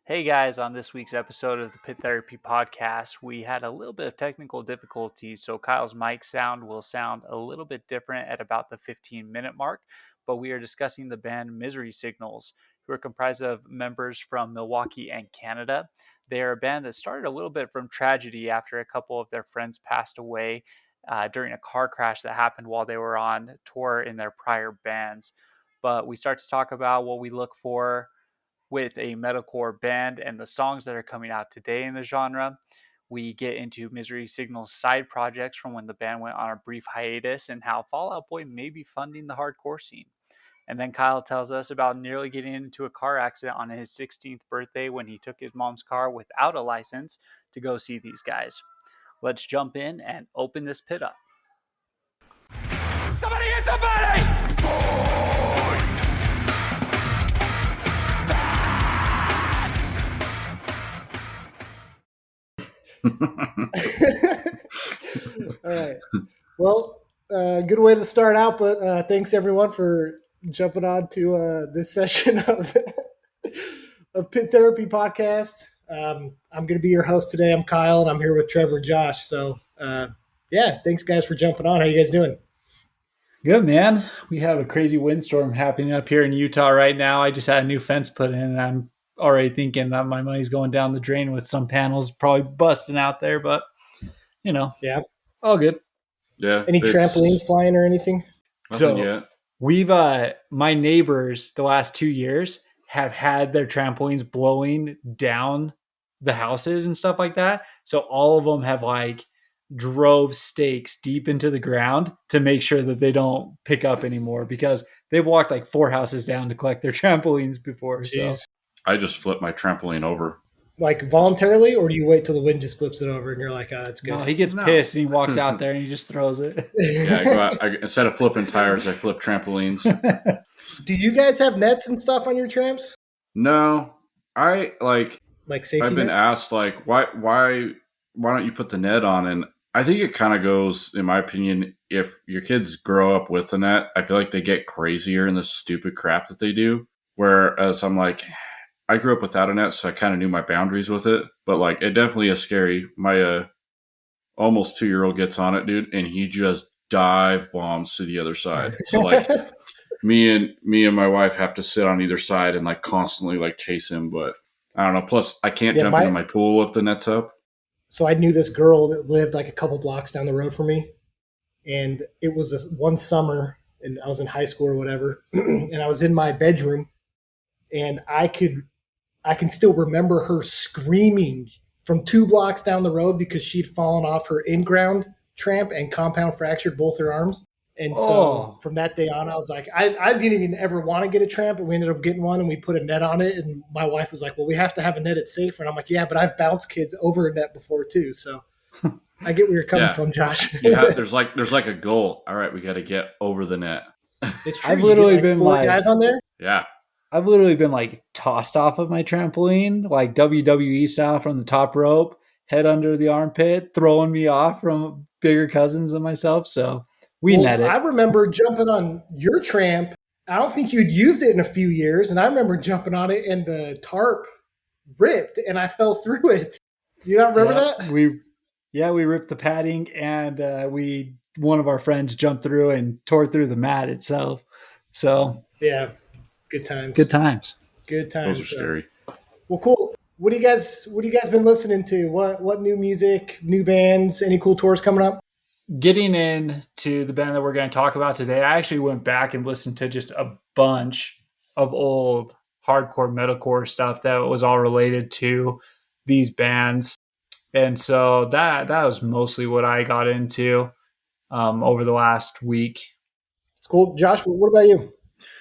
Hey guys, on this week's episode of the Pit Therapy Podcast, we had a little bit of technical difficulties, so Kyle's mic sound will sound a little bit different at about the 15-minute mark, but we are discussing the band Misery Signals, who are comprised of members from Milwaukee and Canada. They are a band that started a little bit from tragedy after a couple of their friends passed away during a car crash that happened while they were on tour in their prior bands. But we start to talk about what we look for with a metalcore band and the songs that are coming out today in the genre. We get into Misery Signal's side projects from when the band went on a brief hiatus and how Fall Out Boy may be funding the hardcore scene. And then Kyle tells us about nearly getting into a car accident on his 16th birthday when he took his mom's car without a license to go see these guys. Let's jump in and open this pit up. Somebody hit somebody! All right. Well, good way to start out, but thanks everyone for jumping on to this session of Pit Therapy Podcast. I'm going to be your host today. I'm Kyle, and I'm here with Trevor and Josh. So, yeah, thanks guys for jumping on. How you guys doing? Good, man. We have a crazy windstorm happening up here in Utah right now. I just had a new fence put in, and I'm already thinking that my money's going down the drain with some panels probably busting out there, but, Yeah. all good. Yeah. Any trampolines flying or anything? Nothing So yet. we've, my neighbors the last 2 years have had their trampolines blowing down the houses and stuff like that. So all of them have drove stakes deep into the ground to make sure that they don't pick up anymore because they've walked 4 houses down to collect their trampolines before. Jeez. So I just flipped my trampoline over. Like voluntarily, or do you wait till the wind just flips it over and you're like, oh, that's good? no, he gets pissed and he walks out there and he just throws it. Yeah, I go out, instead of flipping tires, I flip trampolines. Do you guys have nets and stuff on your tramps? No, I Like safety I've been nets? asked why don't you put the net on? And I think it kind of goes, in my opinion, if your kids grow up with the net, I feel like they get crazier in the stupid crap that they do. Whereas I'm like, I grew up without a net, so I kind of knew my boundaries with it. But it definitely is scary. My almost 2-year-old gets on it, dude, and he just dive bombs to the other side. So me and my wife have to sit on either side and constantly chase him. But I don't know. Plus, I can't jump into my pool if the net's up. So I knew this girl that lived a couple blocks down the road from me, and it was this one summer, and I was in high school or whatever, and I was in my bedroom, and I can still remember her screaming from 2 blocks down the road because she'd fallen off her in-ground tramp and compound fractured both her arms. And so from that day on, I was like, I didn't even ever want to get a tramp, but we ended up getting one and we put a net on it. And my wife was like, well, we have to have a net. It's safer. And I'm like, yeah, but I've bounced kids over a net before too. So I get where you're coming from, Josh. There's a goal. All right, we got to get over the net. It's true. I've literally been 4 guys on there. Yeah. I've literally been tossed off of my trampoline, WWE style from the top rope, head under the armpit, throwing me off from bigger cousins than myself. So we net it. I remember jumping on your tramp. I don't think you'd used it in a few years. And I remember jumping on it and the tarp ripped and I fell through it. You not remember that? We ripped the padding and one of our friends jumped through and tore through the mat itself. So yeah. Good times. Good times. Good times. Those are scary. Well, cool. What do you guys been listening to? What new music, new bands, any cool tours coming up? Getting into the band that we're going to talk about today, I actually went back and listened to just a bunch of old hardcore metalcore stuff that was all related to these bands. And so that was mostly what I got into over the last week. It's cool. Josh, what about you?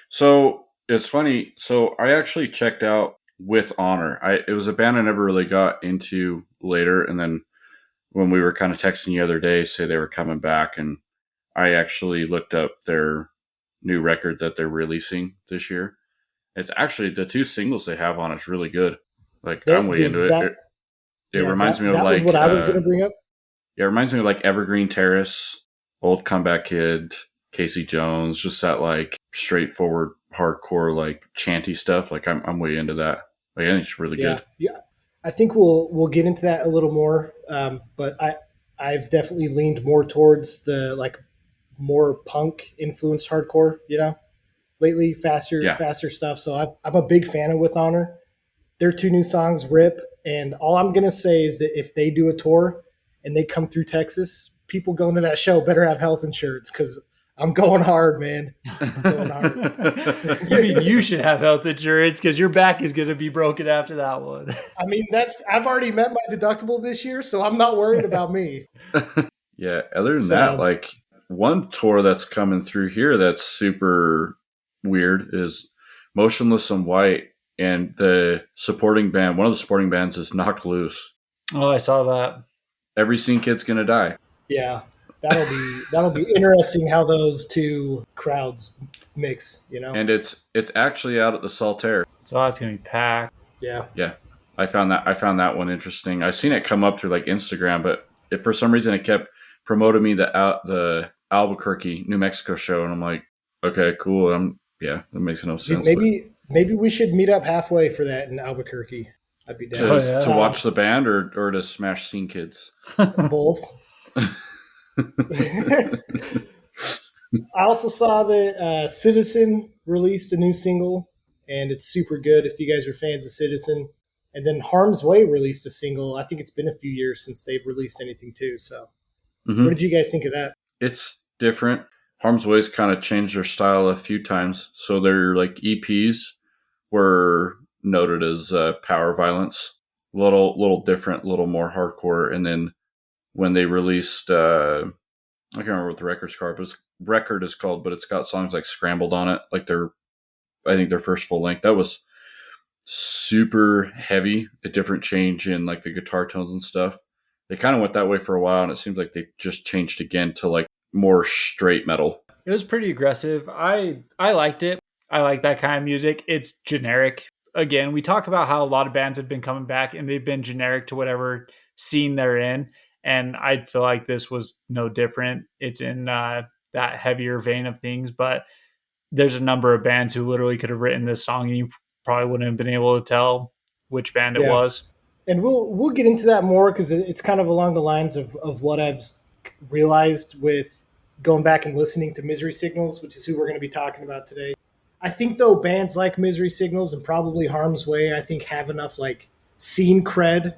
So it's funny. So I actually checked out With Honor. It was a band I never really got into later. And then when we were kind of texting the other day, say they were coming back, and I actually looked up their new record that they're releasing this year. It's actually the 2 singles they have on it's really good. I'm way into it. It reminds me of that was what I was going to bring up. Yeah, it reminds me of Evergreen Terrace, Old Comeback Kid, Casey Jones, just that straightforward hardcore chanty stuff. I'm way into that. Like, I think it's really Yeah, good. yeah. I think we'll get into that a little more. But I've definitely leaned more towards the like more punk influenced hardcore. Lately, Yeah. faster stuff. So I'm a big fan of With Honor. Their two new songs rip, and all I'm gonna say is that if they do a tour and they come through Texas, people going to that show better have health insurance because I'm going hard, man. I'm going hard. You mean you should have health insurance because your back is going to be broken after that one. I mean, I've already met my deductible this year, so I'm not worried about me. Yeah. Other than that, So like one tour that's coming through here that's super weird is Motionless in White, and the supporting band. One of the supporting bands is Knocked Loose. Oh, I saw that. Every scene kid's gonna die, yeah, that'll be interesting how those two crowds mix. and it's actually out at the Saltaire. So that's going to be packed. Yeah, Yeah, I found that one interesting. I seen it come up through like Instagram, but if for some reason it kept promoting me the Albuquerque, New Mexico show, and I'm like, okay, cool. Yeah, that makes no dude, sense. But maybe we should meet up halfway for that in Albuquerque. I'd be Oh, down. to yeah. watch the band or to smash scene kids. Both. I also saw that Citizen released a new single, and it's super good if you guys are fans of Citizen. And then Harm's Way released a single. I think it's been a few years since they've released anything too. So, what Hmm. did you guys think of that? It's different. Harm's Way's kind of changed their style a few times. So their like EPs were noted as power violence, little different, a little more hardcore. And then when they released, I can't remember what the record is called, but it's got songs like Scrambled on it. Like I think their first full length. That was super heavy, a different change in like the guitar tones and stuff. They kind of went that way for a while, and it seems like they just changed again to like more straight metal. It was pretty aggressive. I liked it. I like that kind of music. It's generic. Again, we talk about how a lot of bands have been coming back and they've been generic to whatever scene they're in, and I feel like this was no different. It's in that heavier vein of things, but there's a number of bands who literally could have written this song and you probably wouldn't have been able to tell which band it Yeah, was. and we'll get into that more because it's kind of along the lines of what I've realized with going back and listening to Misery Signals, which is who we're going to be talking about today. I think though bands like Misery Signals and probably Harm's Way, I think have enough like scene cred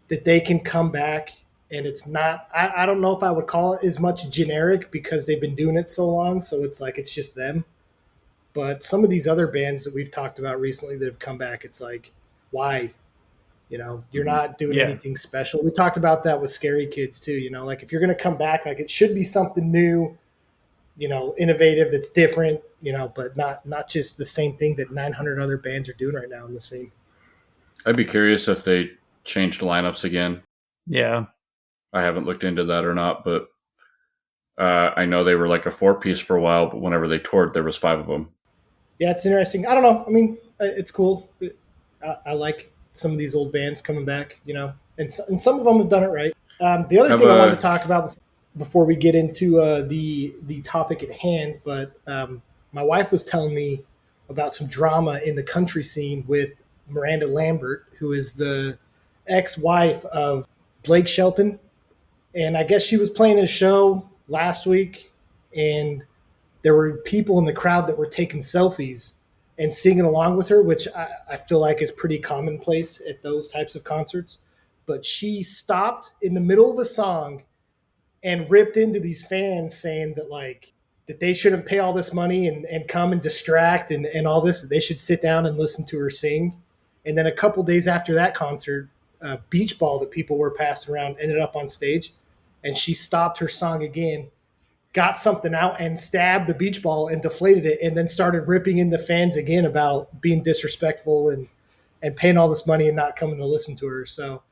that they can come back and it's not. I don't know if I would call it as much generic because they've been doing it so long, so it's like it's just them. But some of these other bands that we've talked about recently that have come back, it's like, why? You're Hmm. not doing Yeah. anything special. We talked about that with Scary Kids too. Like if you're going to come back, like it should be something new, innovative that's different, but not just the same thing that 900 other bands are doing right now in the same. I'd be curious if they changed lineups again. Yeah. I haven't looked into that or not, but I know they were like a four piece for a while. But whenever they toured, there was five of them. Yeah, it's interesting. I don't know. I mean, it's cool. I like some of these old bands coming back, and some of them have done it right. The other Have thing I wanted to a talk about before we get into the topic at hand, but my wife was telling me about some drama in the country scene with Miranda Lambert, who is the ex-wife of Blake Shelton, and I guess she was playing his show last week, and there were people in the crowd that were taking selfies and singing along with her, which I feel like is pretty commonplace at those types of concerts. But she stopped in the middle of a song and ripped into these fans saying that like that they shouldn't pay all this money and come and distract and all this. They should sit down and listen to her sing. And then a couple days after that concert, a beach ball that people were passing around ended up on stage, and she stopped her song again, got something out and stabbed the beach ball and deflated it, and then started ripping in the fans again about being disrespectful and paying all this money and not coming to listen to her. So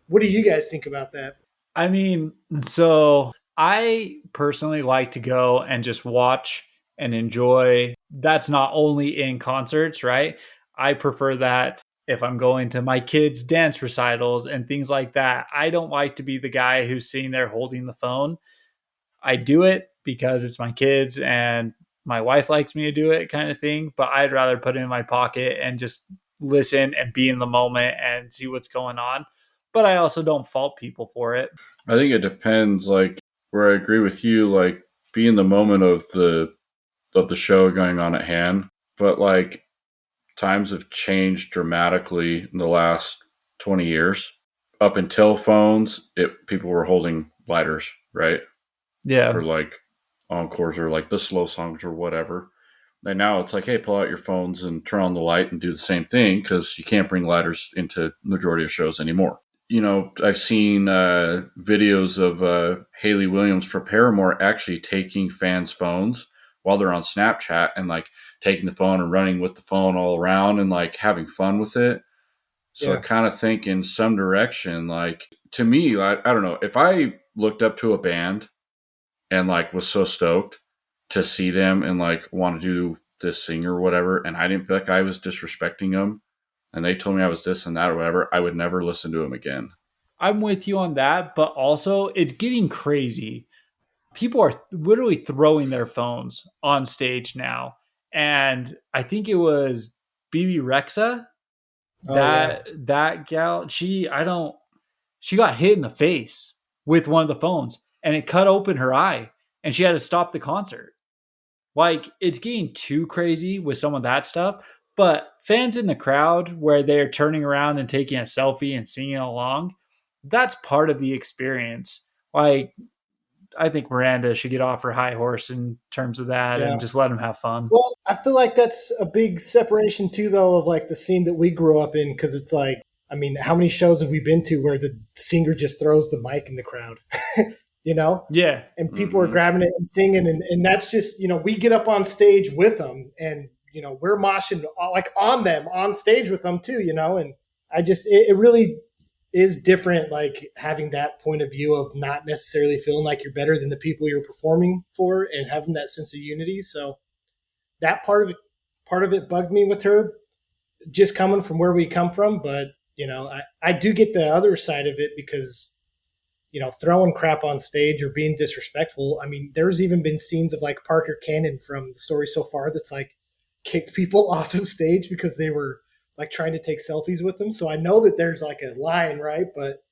what do you guys think about that? I mean, so I personally like to go and just watch and enjoy. That's not only in concerts, right? I prefer that if I'm going to my kids' dance recitals and things like that. I don't like to be the guy who's sitting there holding the phone. I do it because it's my kids and my wife likes me to do it kind of thing, but I'd rather put it in my pocket and just listen and be in the moment and see what's going on. But I also don't fault people for it. I think it depends. Like where I agree with you, like be in the moment of the show going on at hand. But like times have changed dramatically in the last 20 years. Up until phones, people were holding lighters, right? For Yeah. like encores or like the slow songs or whatever. And now it's like, hey, pull out your phones and turn on the light and do the same thing because you can't bring lighters into majority of shows anymore. You know, I've seen videos of Haley Williams for Paramore actually taking fans' phones while they're on Snapchat and like taking the phone and running with the phone all around and like having fun with it. So I Yeah. kind of think in some direction, like to me, I don't know, if I looked up to a band and like was so stoked to see them and like want to do this thing or whatever, and I didn't feel like I was disrespecting them, and they told me I was this and that or whatever, I would never listen to them again. I'm with you on that, but also it's getting crazy. People are literally throwing their phones on stage now. And I think it was BB Rexa, Oh yeah. that gal, she got hit in the face with one of the phones and it cut open her eye and she had to stop the concert. Like it's getting too crazy with some of that stuff, but fans in the crowd where they're turning around and taking a selfie and singing along, that's part of the experience. Like I think Miranda should get off her high horse in terms of that Yeah. and just let him have fun. Well, I feel like that's a big separation too, though, of like the scene that we grew up in, because it's like, I mean, how many shows have we been to where the singer just throws the mic in the crowd, you know, Yeah. and people are Mm-hmm. grabbing it and singing, and that's just, you know, we get up on stage with them, and you know, we're moshing like on them on stage with them too, you know, and I just it really is different, like having that point of view of not necessarily feeling like you're better than the people you're performing for, and having that sense of unity. So that part of it bugged me with her, just coming from where we come from. But you know, I do get the other side of it, because you know, throwing crap on stage or being disrespectful. I mean, there's even been scenes of like Parker Cannon from The Story So Far that's like kicked people off of stage because they were like trying to take selfies with them. So I know that there's like a line, right? But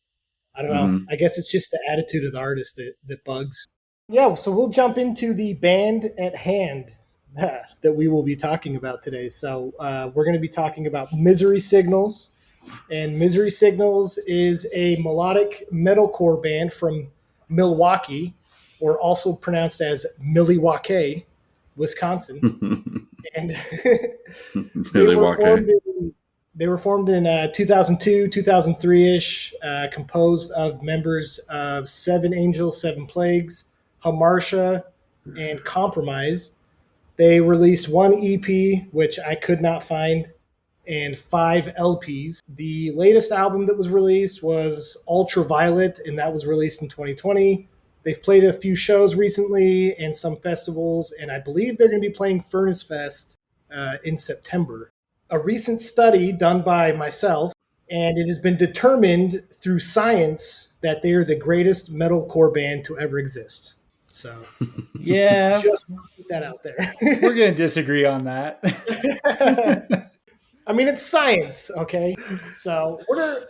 I don't know. Mm-hmm. I guess it's just the attitude of the artist that bugs. Yeah, so we'll jump into the band at hand that we will be talking about today. So we're going to be talking about Misery Signals. And Misery Signals is a melodic metalcore band from Milwaukee, or also pronounced as Milwaukee, Wisconsin. And they Really were walking. formed in they were formed in 2002, 2003 ish, composed of members of Seven Angels, Seven Plagues, Hamartia, and Compromise. They released one EP, which I could not find, and 5 LPs. The latest album that was released was Ultraviolet, and that was released in 2020. They've played a few shows recently and some festivals, and I believe they're going to be playing Furnace Fest in September. A recent study done by myself, and it has been determined through science that they are the greatest metalcore band to ever exist. So Yeah. just put that out We're there. going to disagree on that. I mean, it's science, okay? So,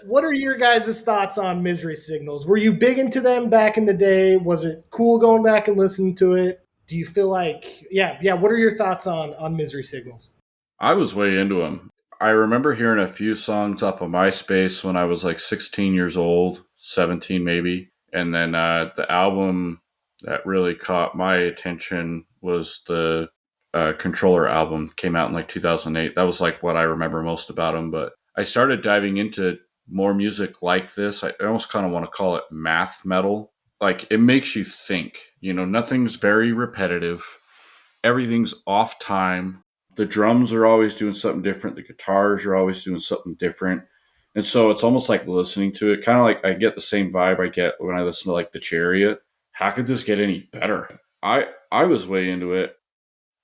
what are your guys' thoughts on Misery Signals? Were you big into them back in the day? Was it cool going back and listening to it? Do you feel like, yeah? What are your thoughts on Misery Signals? I was way into them. I remember hearing a few songs off of MySpace when I was like 16 years old, 17 maybe. And then the album that really caught my attention was the Controller album. Came out in like 2008. That was like what I remember most about them. But I started diving into more music like this. I almost kind of want to call it math metal. Like it makes you think. You know, nothing's very repetitive. Everything's off time. The drums are always doing something different. The guitars are always doing something different. And so it's almost like listening to it, kind of like I get the same vibe I get when I listen to like The Chariot. How could this get any better? I was way into it.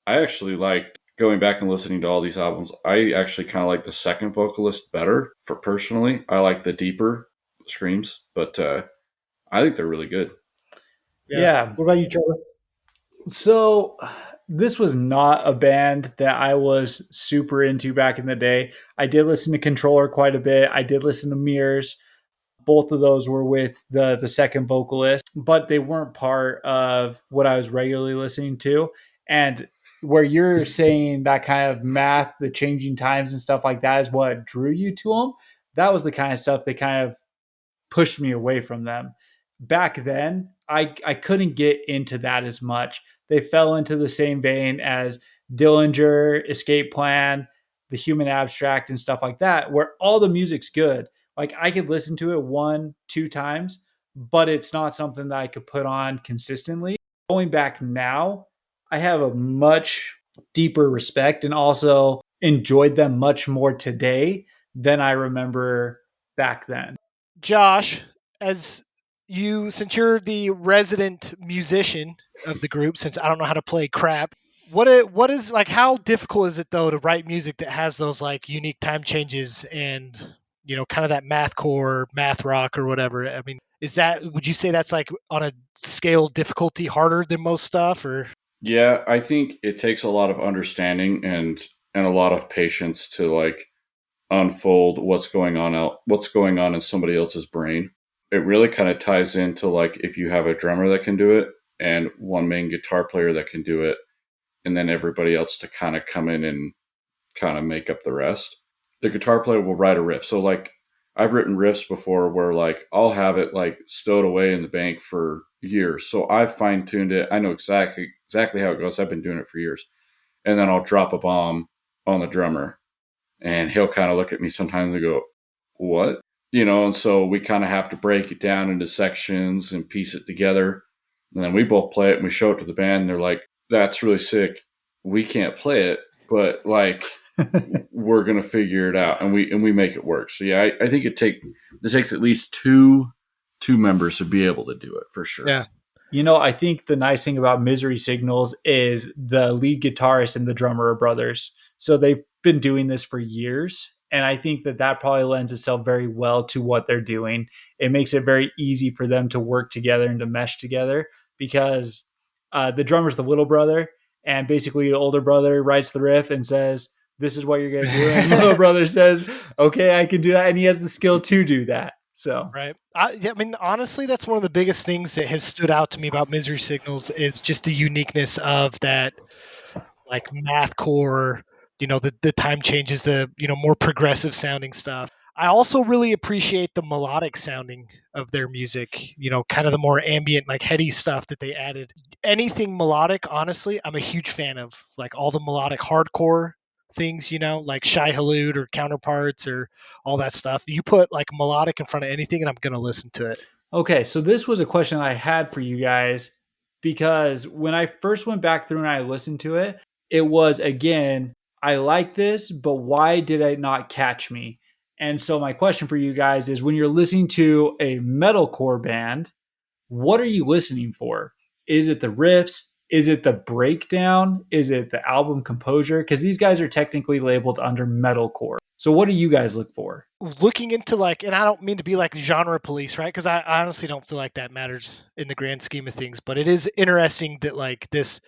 I actually liked going back and listening to all these albums. I actually kind of like the second vocalist better for personally. I like the deeper screams, but I think they're really good. Yeah. Yeah. What about you, Trevor? So this was not a band that I was super into back in the day. I did listen to Controller quite a bit. I did listen to Mirrors. Both of those were with the second vocalist, but they weren't part of what I was regularly listening to. And where you're saying that kind of math, the changing times and stuff like that is what drew you to them. That was the kind of stuff that kind of pushed me away from them. Back then, I couldn't get into that as much. They fell into the same vein as Dillinger, Escape Plan, The Human Abstract, and stuff like that, where all the music's good. Like I could listen to it 1, 2 times, but it's not something that I could put on consistently. Going back now, I have a much deeper respect and also enjoyed them much more today than I remember back then. Josh, as since you're the resident musician of the group, since I don't know how to play crap, what is like how difficult is it though to write music that has those like unique time changes and kind of that mathcore, math rock or whatever? I mean, would you say that's like on a scale of difficulty harder than most stuff or Yeah, I think it takes a lot of understanding and a lot of patience to like unfold what's going on in somebody else's brain. It really kind of ties into like if you have a drummer that can do it and one main guitar player that can do it, and then everybody else to kind of come in and kind of make up the rest. The guitar player will write a riff. So like I've written riffs before where like I'll have it like stowed away in the bank for years. So I've fine tuned it. I know exactly how it goes. I've been doing it for years. And then I'll drop a bomb on the drummer and he'll kind of look at me sometimes and go, "What?" And so we kind of have to break it down into sections and piece it together. And then we both play it and we show it to the band and they're like, "That's really sick. We can't play it, but like we're gonna figure it out and we make it work." So yeah, I think it takes at least two members to be able to do it for sure. yeah. I think the nice thing about Misery Signals is the lead guitarist and the drummer are brothers. So they've been doing this for years. And I think that probably lends itself very well to what they're doing. It makes it very easy for them to work together and to mesh together because the drummer's the little brother. And basically, the older brother writes the riff and says, "This is what you're going to do." And the little brother says, "Okay, I can do that." And he has the skill to do that. So Right. I mean, honestly, that's one of the biggest things that has stood out to me about Misery Signals is just the uniqueness of that, like mathcore, the time changes, the, more progressive sounding stuff. I also really appreciate the melodic sounding of their music, kind of the more ambient, like heady stuff that they added. Anything melodic, honestly, I'm a huge fan of. Like all the melodic hardcore things, like Shy Halud or Counterparts or all that stuff. You put like melodic in front of anything and I'm going to listen to it. okay, so this was a question I had for you guys because when I first went back through and I listened to it, it was again, I like this, but why did it not catch me? And so my question for you guys is when you're listening to a metalcore band, what are you listening for? Is it the riffs? Is it the breakdown? Is it the album composure? Because these guys are technically labeled under metalcore. So what do you guys look for? Looking into like, and I don't mean to be like genre police, right? Because I honestly don't feel like that matters in the grand scheme of things, but it is interesting that like this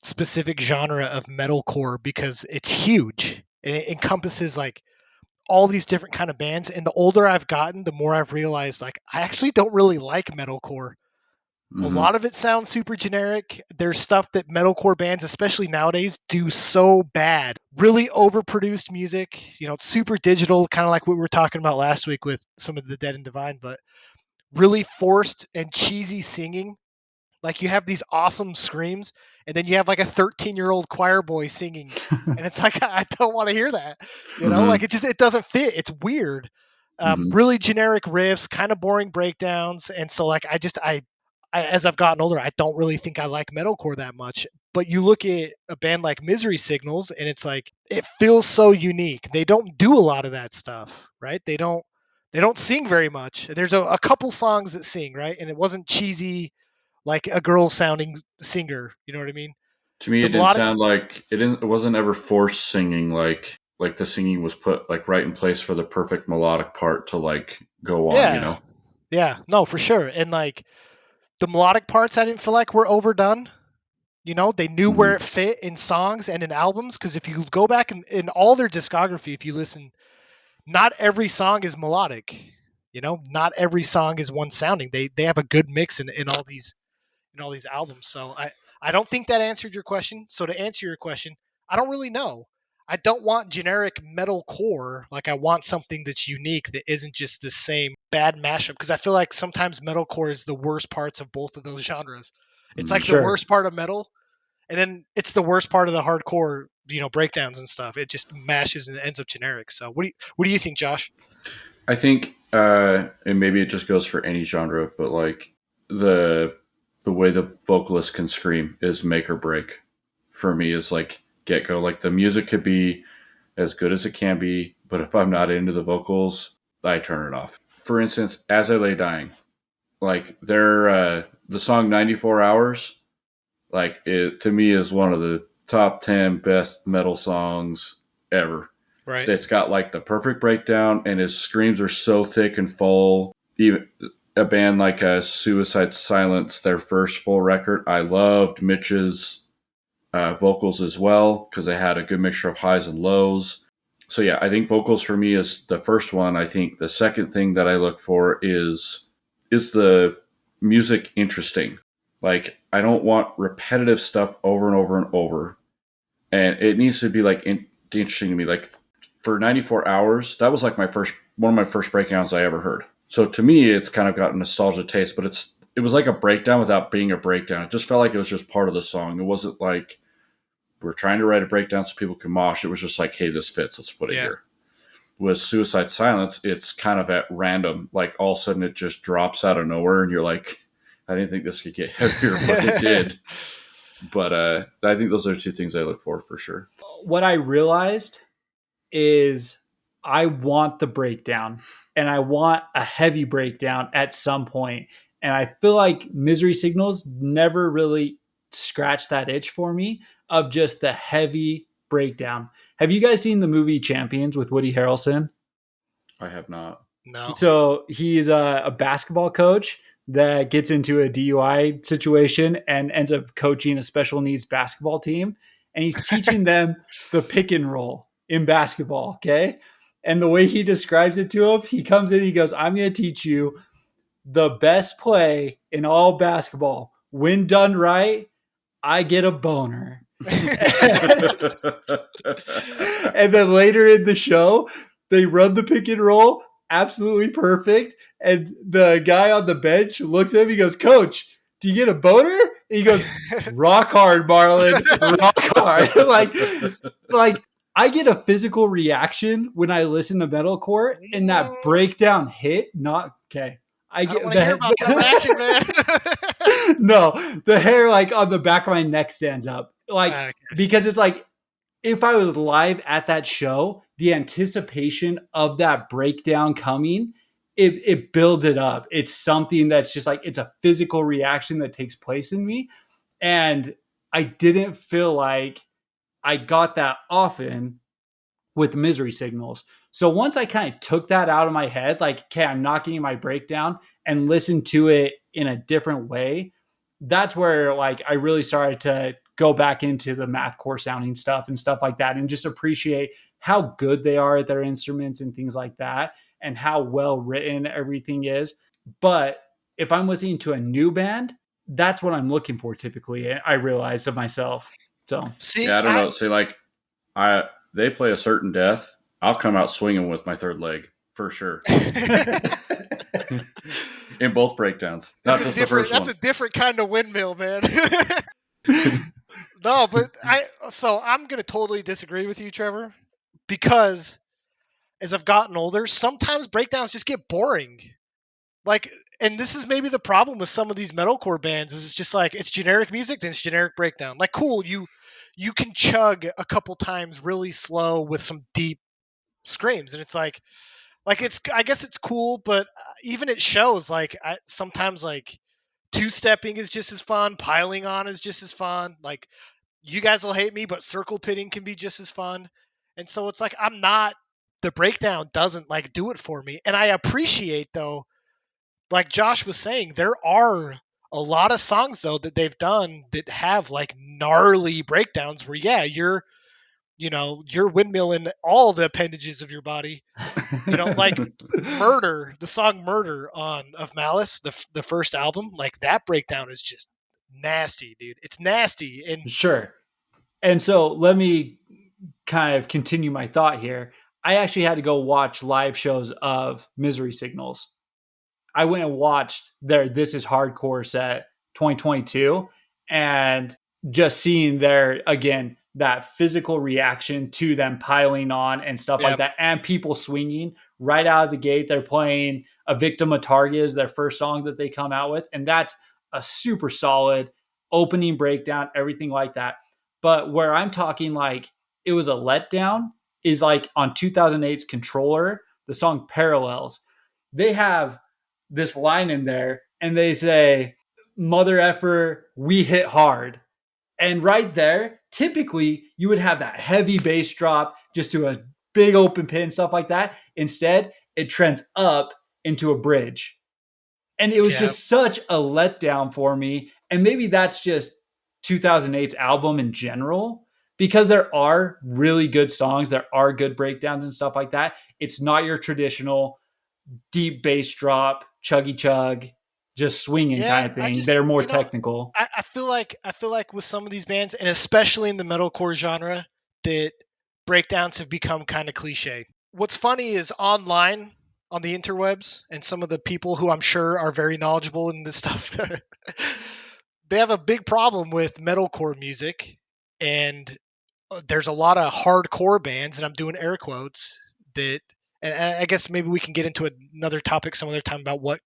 specific genre of metalcore because it's huge and it encompasses like all these different kind of bands. And the older I've gotten, the more I've realized like I actually don't really like metalcore. A Mm-hmm. lot of it sounds super generic. There's stuff that metalcore bands, especially nowadays, do so bad. Really overproduced music. It's super digital, kind of like what we were talking about last week with some of the Dead and Divine, but really forced and cheesy singing. Like you have these awesome screams, and then you have like a 13-year-old choir boy singing, and it's like I don't want to hear that. Mm-hmm. Like it doesn't fit. It's weird. Mm-hmm. Really generic riffs, kind of boring breakdowns, and so like as I've gotten older, I don't really think I like metalcore that much. But you look at a band like Misery Signals, and it's like it feels so unique. They don't do a lot of that stuff, right? They don't sing very much. There's a couple songs that sing, right? And it wasn't cheesy like a girl sounding singer. You know what I mean? To me, The it didn't melodic, sound like it. Didn't. It wasn't ever forced singing. Like the singing was put like right in place for the perfect melodic part to like go on. yeah, yeah, no, for sure. And like the melodic parts, I didn't feel like were overdone. They knew where it fit in songs and in albums. Because if you go back in all their discography, if you listen, not every song is melodic. Not every song is one sounding. They have a good mix in all these albums. So I don't think that answered your question. So to answer your question, I don't really know. I don't want generic metalcore. Like I want something that's unique that isn't just the same bad mashup. Because I feel like sometimes metalcore is the worst parts of both of those genres. It's like the Sure. worst part of metal, and then it's the worst part of the hardcore, breakdowns and stuff. It just mashes and ends up generic. So what do you think, Josh? I think, and maybe it just goes for any genre, but like the the way the vocalist can scream is make or break for me. Is like get go. Like the music could be as good as it can be, but if I'm not into the vocals, I turn it off. For instance, As I Lay Dying, like the song 94 Hours, like it to me is one of the top 10 best metal songs ever. Right. It's got like the perfect breakdown, and his screams are so thick and full. Even a band like Suicide Silence, their first full record, I loved Mitch's vocals as well because they had a good mixture of highs and lows. So yeah, I think vocals for me is the first one. I think the second thing that I look for is the music interesting. Like I don't want repetitive stuff over and over and over, and it needs to be like interesting to me. Like for 94 hours, that was like one of my first breakdowns I ever heard. So to me, it's kind of got a nostalgia taste, but it was like a breakdown without being a breakdown. It just felt like it was just part of the song. It wasn't like we're trying to write a breakdown so people can mosh. It was just like, hey, this fits. Let's put it Yeah. here. With Suicide Silence, it's kind of at random. Like all of a sudden, it just drops out of nowhere, and you're like, I didn't think this could get heavier, but it did. But I think those are two things I look for sure. What I realized is I want the breakdown, and I want a heavy breakdown at some point. And I feel like Misery Signals never really scratched that itch for me of just the heavy breakdown. Have you guys seen the movie Champions with Woody Harrelson? I have not. No. So he's a basketball coach that gets into a DUI situation and ends up coaching a special needs basketball team. And he's teaching them the pick and roll in basketball. Okay. And the way he describes it to him, he comes in, he goes, I'm going to teach you the best play in all basketball. When done right, I get a boner. And then later in the show, they run the pick and roll absolutely perfect. And the guy on the bench looks at him. He goes, Coach, do you get a boner? And he goes, rock hard, Marlon, rock hard. like I get a physical reaction when I listen to metalcore, and that breakdown hit. Not okay. I don't want to hear about that reaction, man. No, the hair like on the back of my neck stands up, like because it's like if I was live at that show, the anticipation of that breakdown coming, it builds it up. It's something that's just like it's a physical reaction that takes place in me, and I didn't feel like I got that often with Misery Signals. So once I kind of took that out of my head, like, okay, I'm not getting my breakdown and listen to it in a different way, that's where like I really started to go back into the mathcore sounding stuff and stuff like that and just appreciate how good they are at their instruments and things like that and how well written everything is. But if I'm listening to a new band, that's what I'm looking for typically. I realized of myself. So See, yeah, I don't know. See, like they play a certain death. I'll come out swinging with my third leg for sure. In both breakdowns, not just the first one. That's a different kind of windmill, man. No, but I'm gonna totally disagree with you, Trevor, because as I've gotten older, sometimes breakdowns just get boring. Like, and this is maybe the problem with some of these metalcore bands is it's just like it's generic music, then it's generic breakdown. Like, cool, you can chug a couple times really slow with some deep screams, and it's like it's I guess it's cool, but even it shows like sometimes like two stepping is just as fun, piling on is just as fun. Like you guys will hate me, but circle pitting can be just as fun. And so it's like the breakdown doesn't like do it for me. And I appreciate though, like Josh was saying, there are a lot of songs though that they've done that have like gnarly breakdowns where you're you're windmilling all the appendages of your body, like Murder, the song Murder on of Malice, the first album, like that breakdown is just nasty, dude. It's nasty. And Sure. And so let me kind of continue my thought here. I actually had to go watch live shows of Misery Signals. I went and watched their This Is Hardcore set 2022, and just seeing their, again, that physical reaction to them piling on and stuff yeah, like that, and people swinging right out of the gate. They're playing A Victim of Target is their first song that they come out with, and that's a super solid opening breakdown, everything like that. But where I'm talking like it was a letdown is like on 2008's Controller, the song Parallels. They have this line in there and they say, "Mother effer, we hit hard." And right there, typically you would have that heavy bass drop just to a big open pit and stuff like that. Instead, it trends up into a bridge. And it was yeah, just such a letdown for me. And maybe that's just 2008's album in general, because there are really good songs, there are good breakdowns and stuff like that. It's not your traditional deep bass drop, chuggy chug, just swinging kind yeah. of I thing. just They're more technical. I feel like with some of these bands, and especially in the metalcore genre, that breakdowns have become kind of cliche. What's funny is online on the interwebs, and some of the people who I'm sure are very knowledgeable in this stuff, they have a big problem with metalcore music, and there's a lot of hardcore bands, and I'm doing air quotes that. And I guess maybe we can get into another topic some other time about what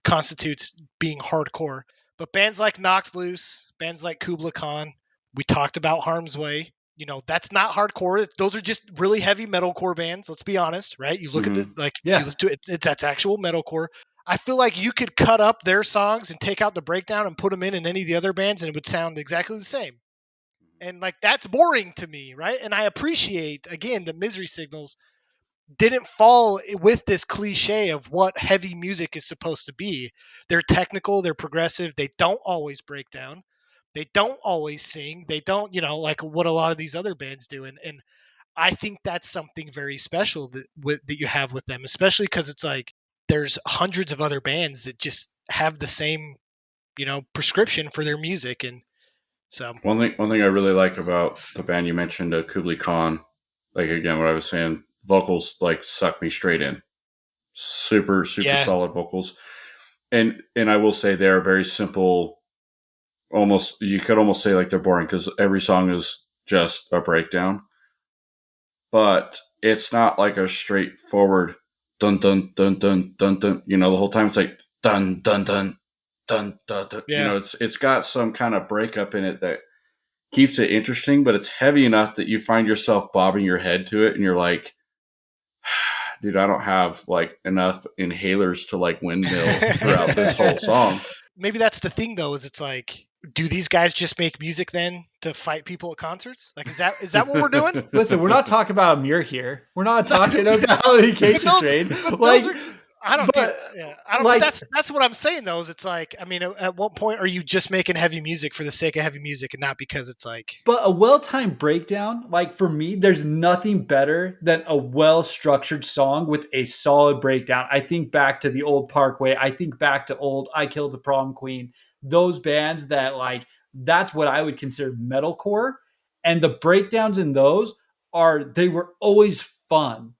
constitutes being hardcore. But bands like Knocked Loose, bands like Kubla Khan, we talked about Harm's Way. That's not hardcore. Those are just really heavy metalcore bands. Let's be honest, right? You look at it, Mhm. like you Yeah. listen to it, that's actual metalcore. I feel like you could cut up their songs and take out the breakdown and put them in any of the other bands, and it would sound exactly the same. And like that's boring to me, right? And I appreciate again the Misery Signals didn't fall with this cliche of what heavy music is supposed to be. They're technical, they're progressive, they don't always break down. They don't always sing. They don't, like what a lot of these other bands do. And I think that's something very special that you have with them, especially because it's like there's hundreds of other bands that just have the same, prescription for their music. And so, One thing I really like about the band you mentioned, Kublai Khan, like again, what I was saying, vocals like suck me straight in. Super yeah, solid vocals, and I will say they're very simple. Almost, you could almost say like they're boring because every song is just a breakdown, but it's not like a straightforward dun dun dun dun dun dun. The whole time it's like dun dun dun dun dun dun. yeah. It's got some kind of breakup in it that keeps it interesting, but it's heavy enough that you find yourself bobbing your head to it, and you're like, dude, I don't have like enough inhalers to like windmill throughout this whole song. Maybe that's the thing though, is it's like, do these guys just make music then to fight people at concerts? Like, is that what we're doing? Listen, we're not talking about Amir here. We're not talking about the but Acacia those, Train. but Like, those are. I don't, dude. but Yeah, I don't. But like that's what I'm saying though. Is it's like, I mean, at what point are you just making heavy music for the sake of heavy music and not because it's like, But a well-timed breakdown, like for me, there's nothing better than a well-structured song with a solid breakdown. I think back to the old Parkway. I think back to old I Killed the Prom Queen. Those bands that like that's what I would consider metalcore. And the breakdowns in those they were always fun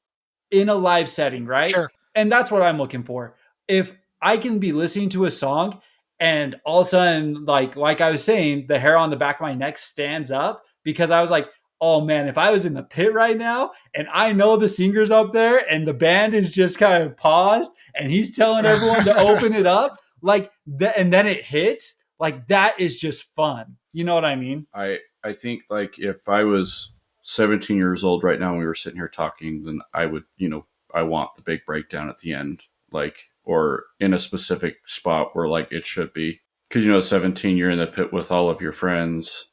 in a live setting, right? sure, And that's what I'm looking for. If I can be listening to a song and all of a sudden, like I was saying, the hair on the back of my neck stands up because I was like, oh man, if I was in the pit right now and I know the singer's up there and the band is just kind of paused and he's telling everyone to open it up, like that, and then it hits, like that is just fun. You know what I mean? I think like if I was 17 years old right now and we were sitting here talking, then I would, I want the big breakdown at the end, like, or in a specific spot where like it should be. Because, 17, you're in the pit with all of your friends,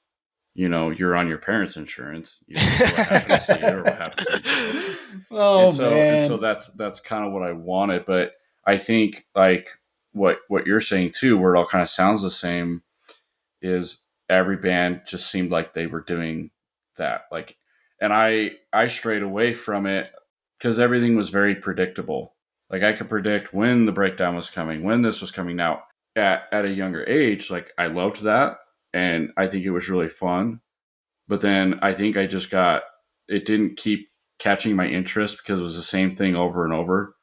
you're on your parents' insurance, you don't know what happened to you or what happened to you. Oh And so man. that's kind of what I wanted. But I think like what you're saying too, where it all kind of sounds the same, is every band just seemed like they were doing that. Like, and I strayed away from it because everything was very predictable. Like I could predict when the breakdown was coming, when this was coming out at a younger age. Like I loved that, and I think it was really fun. But then I think I just got it didn't keep catching my interest because it was the same thing over and over.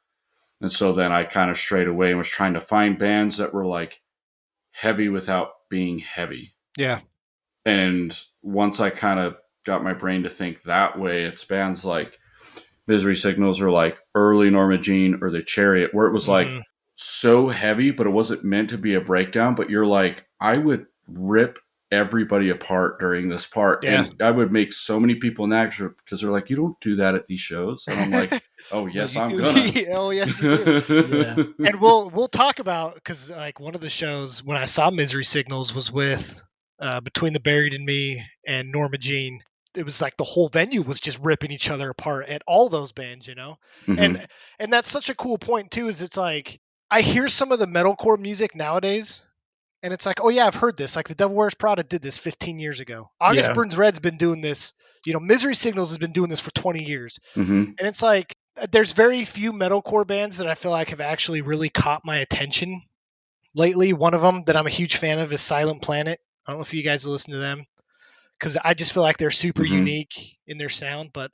And so then I kind of strayed away and was trying to find bands that were like heavy without being heavy. Yeah. And once I kind of got my brain to think that way, it's bands like Misery Signals or like early Norma Jean or The Chariot, where it was like Mhm. so heavy, but it wasn't meant to be a breakdown. But you're like, I would rip everybody apart during this part. Yeah. And I would make so many people in that group because they're like, you don't do that at these shows. And I'm like, oh, No, yes, you I'm do. gonna. Oh, yes, you do. Yeah. And we'll talk about, because like one of the shows when I saw Misery Signals was with Between the Buried and Me and Norma Jean. It was like the whole venue was just ripping each other apart at all those bands, you know. And Hmm. and that's such a cool point too. Is it's like I hear some of the metalcore music nowadays, and it's like, oh yeah, I've heard this. Like the Devil Wears Prada did this 15 years ago. August Yeah. Burns Red's been doing this. You know, Misery Signals has been doing this for 20 years. Hmm. And it's like there's very few metalcore bands that I feel like have actually really caught my attention lately. One of them that I'm a huge fan of is Silent Planet. I don't know if you guys listen to them because I just feel like they're super Hmm. unique in their sound. But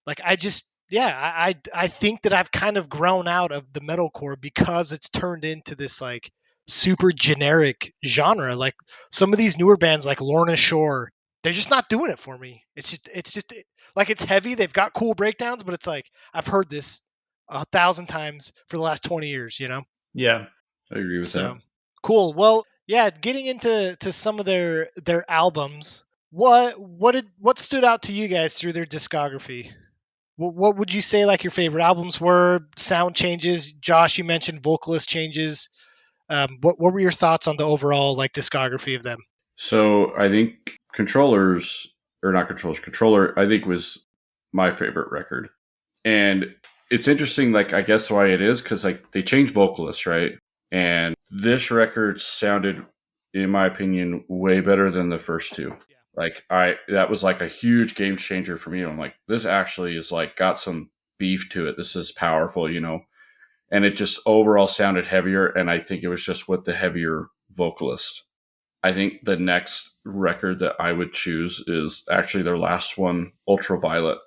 like I just yeah, I think that I've kind of grown out of the metalcore because it's turned into this like super generic genre. Like some of these newer bands like Lorna Shore, they're just not doing it for me. It's just like it's heavy. They've got cool breakdowns, but it's like I've heard this 1,000 times for the last 20 years. You know, Yeah. I agree with so that. cool. Well, yeah, getting into some of their albums. What stood out to you guys through their discography? What would you say like your favorite albums were? Sound changes. Josh, you mentioned vocalist changes. What were your thoughts on the overall like discography of them? So I think controllers or not controllers, controller I think was my favorite record. And it's interesting, like I guess why it is because like they changed vocalists, right? And this record sounded, in my opinion, way better than the first two. Yeah. Like I that was like a huge game changer for me. I'm like, this actually is like got some beef to it. This is powerful, you know. And it just overall sounded heavier, and I think it was just with the heavier vocalist. I think the next record that I would choose is actually their last one, Ultraviolet.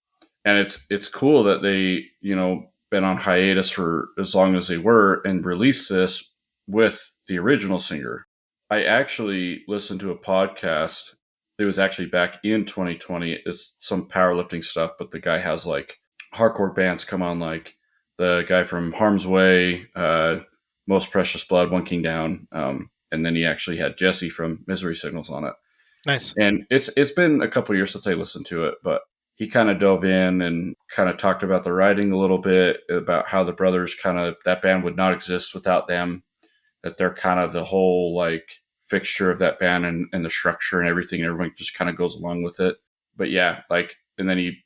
And it's cool that they, you know, been on hiatus for as long as they were and released this with the original singer. I actually listened to a podcast. It was actually back in 2020. It's some powerlifting stuff, but the guy has like hardcore bands come on, like the guy from Harm's Way, Most Precious Blood, One King Down, and then he actually had Jesse from Misery Signals on it. Nice. And it's been a couple years since I listened to it, but he kind of dove in and kind of talked about the writing a little bit, about how the brothers kind of that band would not exist without them, that they're kind of the whole like fixture of that band and the structure and everything, and everyone just kind of goes along with it. But yeah, like, and then he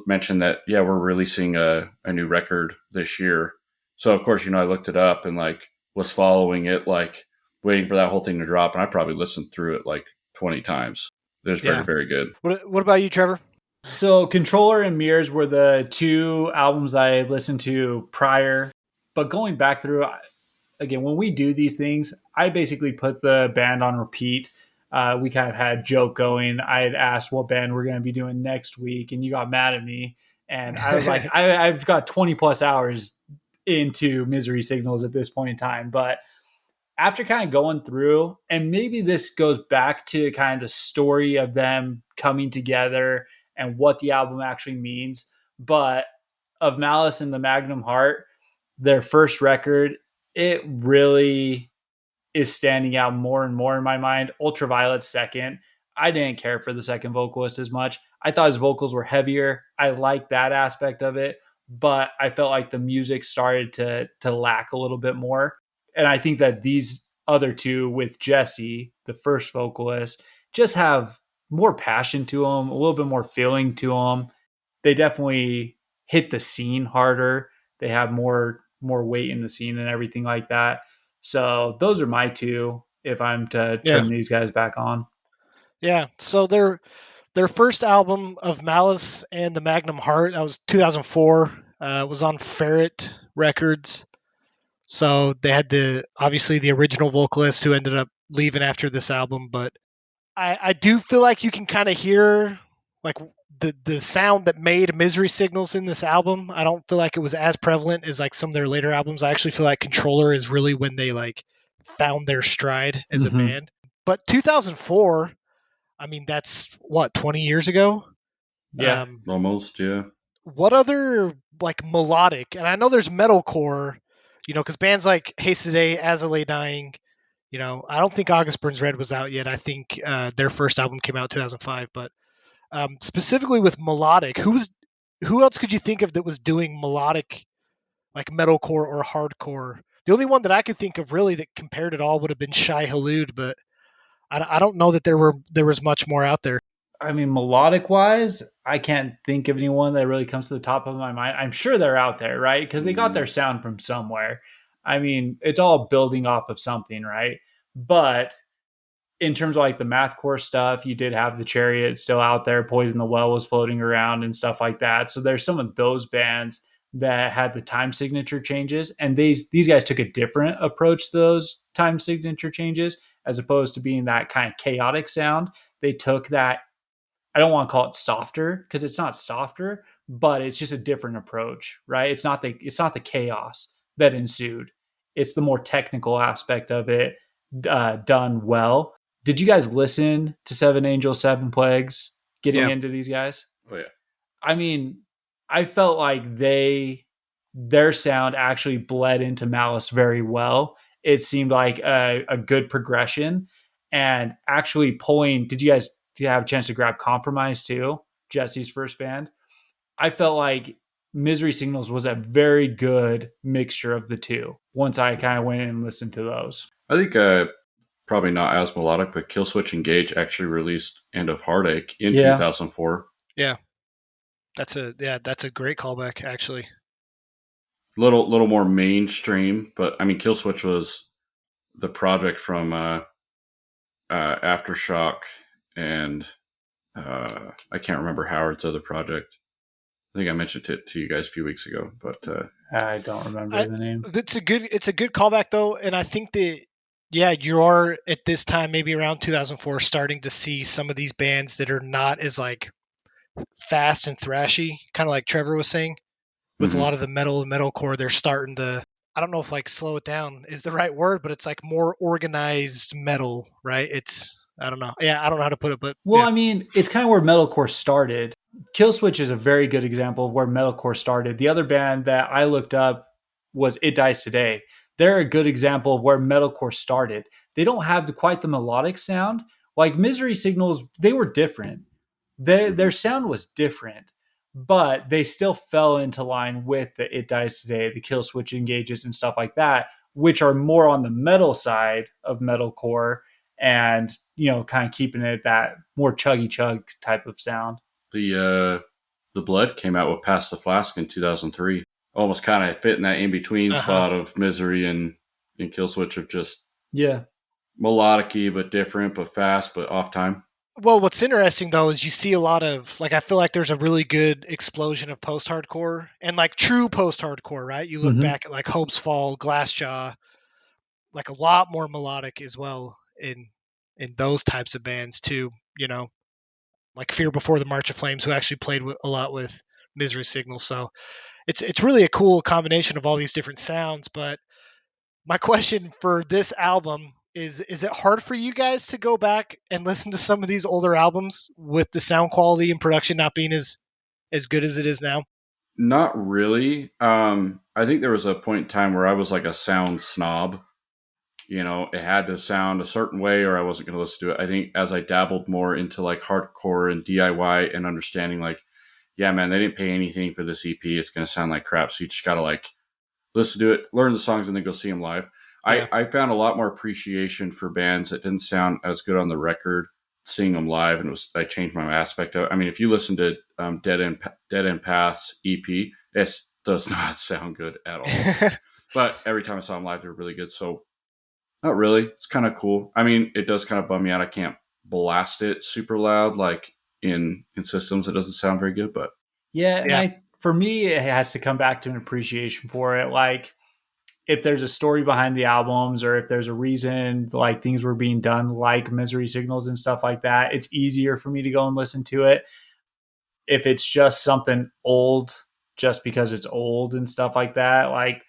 mentioned that yeah, we're releasing a new record this year. So of course, you know, I looked it up and like was following it, like waiting for that whole thing to drop, and I probably listened through it like 20 times. It was very, Yeah. very good. What about you, Trevor? So Controller and Mirrors were the two albums I listened to prior. But going back through, again, when we do these things, I basically put the band on repeat. We kind of had a joke going. I had asked what band we're going to be doing next week, and you got mad at me. And I was like, I've got 20 plus hours into Misery Signals at this point in time. But after kind of going through, and maybe this goes back to kind of the story of them coming together and what the album actually means, but of Malice and the Magnum Heart, their first record, it really is standing out more and more in my mind. Ultraviolet's second. I didn't care for the second vocalist as much. I thought his vocals were heavier. I liked that aspect of it, but I felt like the music started to lack a little bit more. And I think that these other two with Jesse, the first vocalist, just have more passion to them, a little bit more feeling to them. They definitely hit the scene harder. They have more weight in the scene and everything like that. So those are my two if I'm to Yeah. turn these guys back on. Yeah. So their first album of Malice and the Magnum Heart, that was 2004, was on Ferret Records. So they had obviously the original vocalist who ended up leaving after this album, but I do feel like you can kind of hear like the sound that made Misery Signals in this album. I don't feel like it was as prevalent as like some of their later albums. I actually feel like Controller is really when they like found their stride as a Mm-hmm. band. But 2004, I mean that's what 20 years ago. Yeah. Um, Almost, yeah. what other like melodic? And I know there's metalcore, because bands like Haste Today, As I Lay Dying. I don't think August Burns Red was out yet. I think their first album came out in 2005. But specifically with melodic, who else could you think of that was doing melodic like metalcore or hardcore? The only one that I could think of really that compared at all would have been Shai Hulud, but I don't know that there was much more out there. I mean, melodic wise, I can't think of anyone that really comes to the top of my mind. I'm sure they're out there, right? Because they got their sound from somewhere. I mean, it's all building off of something, right? But in terms of like the mathcore stuff, you did have the Chariot still out there. Poison the Well was floating around and stuff like that. So there's some of those bands that had the time signature changes, and these guys took a different approach to those time signature changes as opposed to being that kind of chaotic sound. They took that, I don't want to call it softer because it's not softer, but it's just a different approach, right? It's not the chaos that ensued. It's the more technical aspect of it done well. Did you guys listen to Seven Angels, Seven Plagues? Getting Yeah. into these guys, Oh, yeah. I mean, I felt like their sound actually bled into Malice very well. It seemed like a good progression, and actually pulling. Did you have a chance to grab Compromise too? Jesse's first band. I felt like Misery Signals was a very good mixture of the two. Once I kind of went and listened to those. I think probably not as melodic, but Killswitch Engage actually released End of Heartache in Yeah. 2004. Yeah. That's a great callback actually. Little more mainstream, but I mean, Killswitch was the project from Aftershock, and I can't remember Howard's other project. I think I mentioned it to you guys a few weeks ago, but I don't remember I, the name. it's a good callback though, and I think that yeah, you are at this time maybe around 2004 starting to see some of these bands that are not as like fast and thrashy, kind of like Trevor was saying with a mhm. lot of the metal and metalcore. They're starting to, I don't know if like slow it down is the right word, but it's like more organized metal, right? It's I don't know. Yeah, I don't know how to put it, but Well, yeah, I mean, it's kind of where metalcore started. Killswitch is a very good example of where metalcore started. The other band that I looked up was It Dies Today. They're a good example of where metalcore started. They don't have quite the melodic sound. Like Misery Signals, they were different. Their Mhm. sound was different, but they still fell into line with the It Dies Today, the Killswitch Engages, and stuff like that, which are more on the metal side of metalcore and kind of keeping it that more chuggy chug type of sound. The Blood came out with Past the Flask in 2003. Almost kind of fit in that in between uh huh. spot of Misery and Killswitch of just Yeah. melodic but different, but fast, but off time. Well, what's interesting though is you see a lot of like I feel like there's a really good explosion of post-hardcore and like true post-hardcore, right? You look Mm-hmm. back at like Hope's Fall, Glassjaw, like a lot more melodic as well in those types of bands too. Like Fear Before the March of Flames, who actually played a lot with Misery Signals. So it's really a cool combination of all these different sounds. But my question for this album is it hard for you guys to go back and listen to some of these older albums with the sound quality and production not being as good as it is now? Not really. I think there was a point in time where I was like a sound snob. It had to sound a certain way or I wasn't going to listen to it. I think as I dabbled more into like hardcore and DIY and understanding like, yeah, man, they didn't pay anything for this EP. It's going to sound like crap. So you just got to like listen to it, learn the songs, and then go see them live. Yeah. I found a lot more appreciation for bands that didn't sound as good on the record, seeing them live, and I changed my aspect of it. I mean, if you listen to Dead End Path's EP, it does not sound good at all. But every time I saw them live, they were really good. So Not really. It's kind of cool. I mean, it does kind of bum me out. I can't blast it super loud like in systems. It doesn't sound very good, but Yeah, and Yeah. for me, it has to come back to an appreciation for it. Like, if there's a story behind the albums, or if there's a reason like things were being done like Misery Signals and stuff like that, it's easier for me to go and listen to it. If it's just something old just because it's old and stuff like that, like,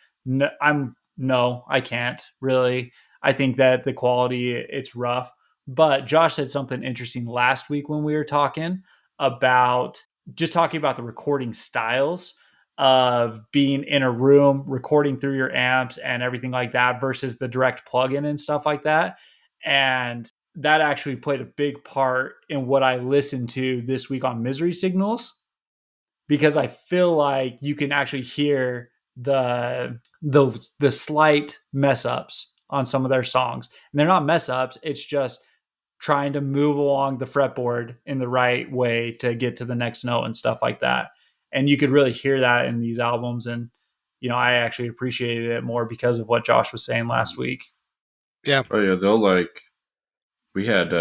I can't really. I think that the quality, it's rough. But Josh said something interesting last week when we were about talking about the recording styles of being in a room recording through your amps and everything like that versus the direct plug-in and stuff like that. And that actually played a big part in what I listened to this week on Misery Signals, because I feel like you can actually hear the slight mess ups on some of their songs. And they're not mess ups, it's just trying to move along the fretboard in the right way to get to the next note and stuff like that. And you could really hear that in these albums. And, I actually appreciated it more because of what Josh was saying last week. Yeah. oh yeah, they'll like we had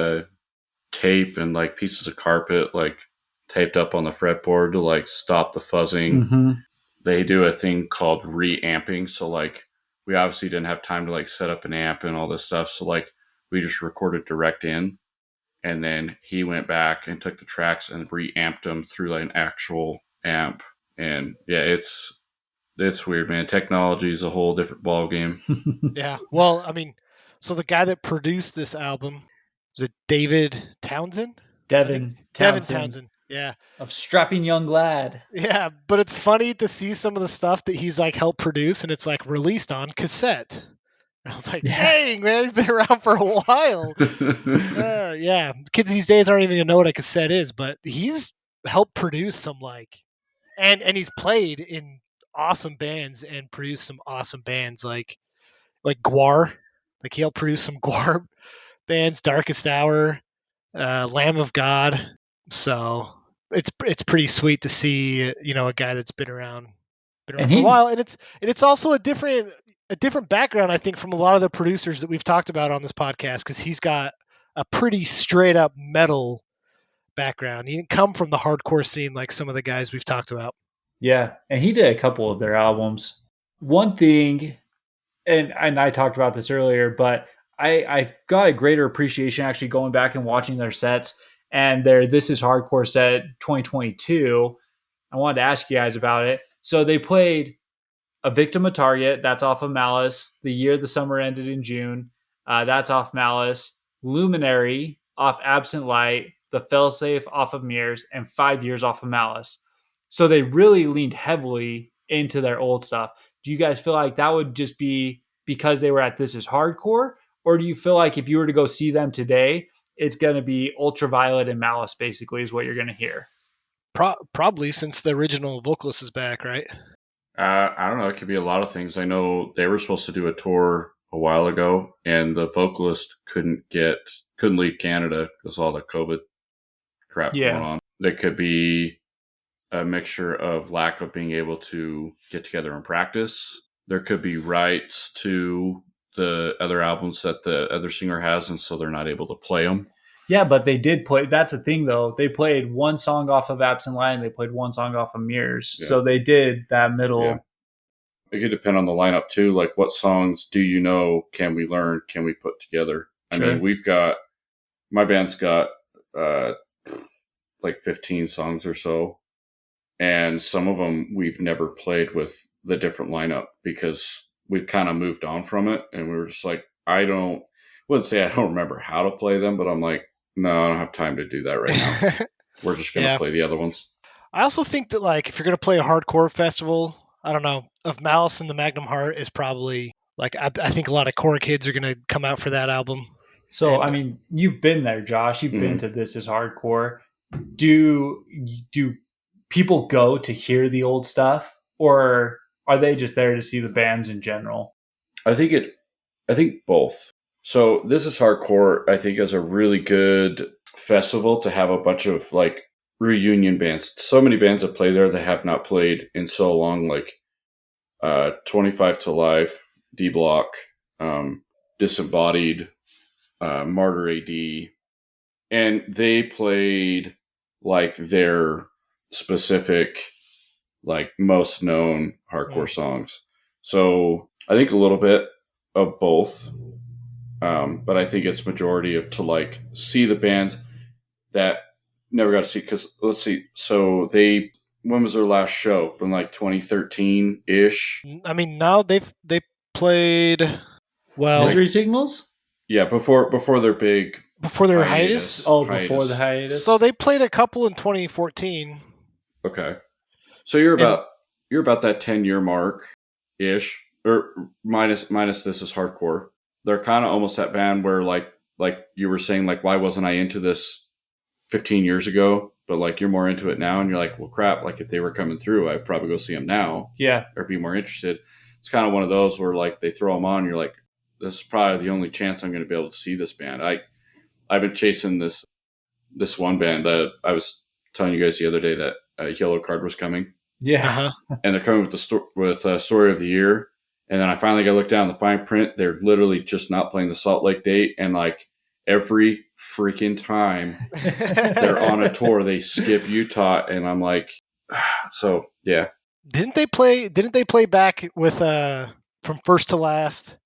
tape and like pieces of carpet like taped up on the fretboard to like stop the fuzzing. Mm-hmm. They do a thing called reamping. So like we obviously didn't have time to like set up an amp and all this stuff. So like we just recorded direct in, and then he went back and took the tracks and reamped them through like an actual amp. And yeah, it's weird, man. Technology is a whole different ball game. Yeah. Well, I mean, so the guy that produced this album, is it David Townsend? I think Devin Devin Townsend Townsend. Yeah. of Strapping Young Lad. Yeah, but it's funny to see some of the stuff that he's like helped produce and it's like released on cassette. And I was like, Yeah. dang, man, he's been around for a while. Yeah, kids these days aren't even gonna know what a cassette is, but he's helped produce some and he's played in awesome bands and produced some awesome bands like Guar. Like he helped produce some Guar bands, Darkest Hour, Lamb of God. So it's pretty sweet to see a guy that's been around And for a he, while, and it's also a different background, I think, from a lot of the producers that we've talked about on this podcast, because he's got a pretty straight up metal background. He didn't come from the hardcore scene like some of the guys we've talked about. and he did a couple of their albums. One thing, and I talked about this earlier, but I've got a greater appreciation actually going back and watching their sets, and their This Is Hardcore set 2022. I wanted to ask you guys about it. So they played A Victim of Target, that's off of Malice. The Year the Summer Ended in June, that's off Malice. Luminary off Absent Light, The Failsafe off of Mirrors, and 5 Years off of Malice. So they really leaned heavily into their old stuff. Do you guys feel like that would just be because they were at This Is Hardcore? Or do you feel like if you were to go see them today, it's going to be Ultraviolet and Malice, basically, is what you're going to hear? Probably, since the original vocalist is back, right? I don't know. It could be a lot of things. I know they were supposed to do a tour a while ago, and the vocalist couldn't leave Canada because all the COVID crap going Yeah. on. There could be a mixture of lack of being able to get together and practice. There could be rights to the other albums that the other singer has, and so they're not able to play them. Yeah, but they did play. That's the thing, though. They played one song off of Absent Light, and they played one song off of Mirrors. Yeah. So they did that middle. Yeah. It could depend on the lineup too. Like, what songs do you know? Can we learn? Can we put together? Sure. I mean, my band's got like 15 songs or so, and some of them we've never played with the different lineup because we've kind of moved on from it, and we were just like, wouldn't say I don't remember how to play them, but I'm like, no, I don't have time to do that right now. We're just gonna Yeah. play the other ones. I also think that, like, if you're gonna play a hardcore festival, I don't know, of Malice and the Magnum Heart is probably like I think a lot of core kids are gonna come out for that album. So, And I mean, you've been there, Josh. You've been to This Is Hardcore. Do people go to hear the old stuff, or are they just there to see the bands in general? I think both. So This Is Hardcore, I think, is a really good festival to have a bunch of like reunion bands. So many bands that play there that have not played in so long, like 25 to Life, D Block, Disembodied, Martyr AD, and they played like their specific, like most known hardcore songs. So I think a little bit of both, but I think it's majority of to like see the bands that never got to see. Because let's see, so they when was their last show? In like 2013 ish. I mean, now they played well Misery Signals? Yeah, before their big before their hiatus. Oh, before the hiatus. So they played a couple in 2014. Okay, so you're And- about that 10-year mark ish, or minus this is hardcore. They're kind of almost that band where like you were saying, like, why wasn't I into this 15 years ago? But like you're more into it now, and you're like, well, crap. Like if they were coming through, I'd probably go see them now. Yeah, or be more interested. It's kind of one of those where like they throw them on, and you're like, this is probably the only chance I'm going to be able to see this band. I've been chasing this one band that I was telling you guys the other day that Yellow Card was coming, yeah. and they're coming with the story of the year. And then I finally got to look down the fine print. They're literally just not playing the Salt Lake date, and like every freaking time they're on a tour, they skip Utah, and I'm like, so yeah. Didn't they play back with From First to Last?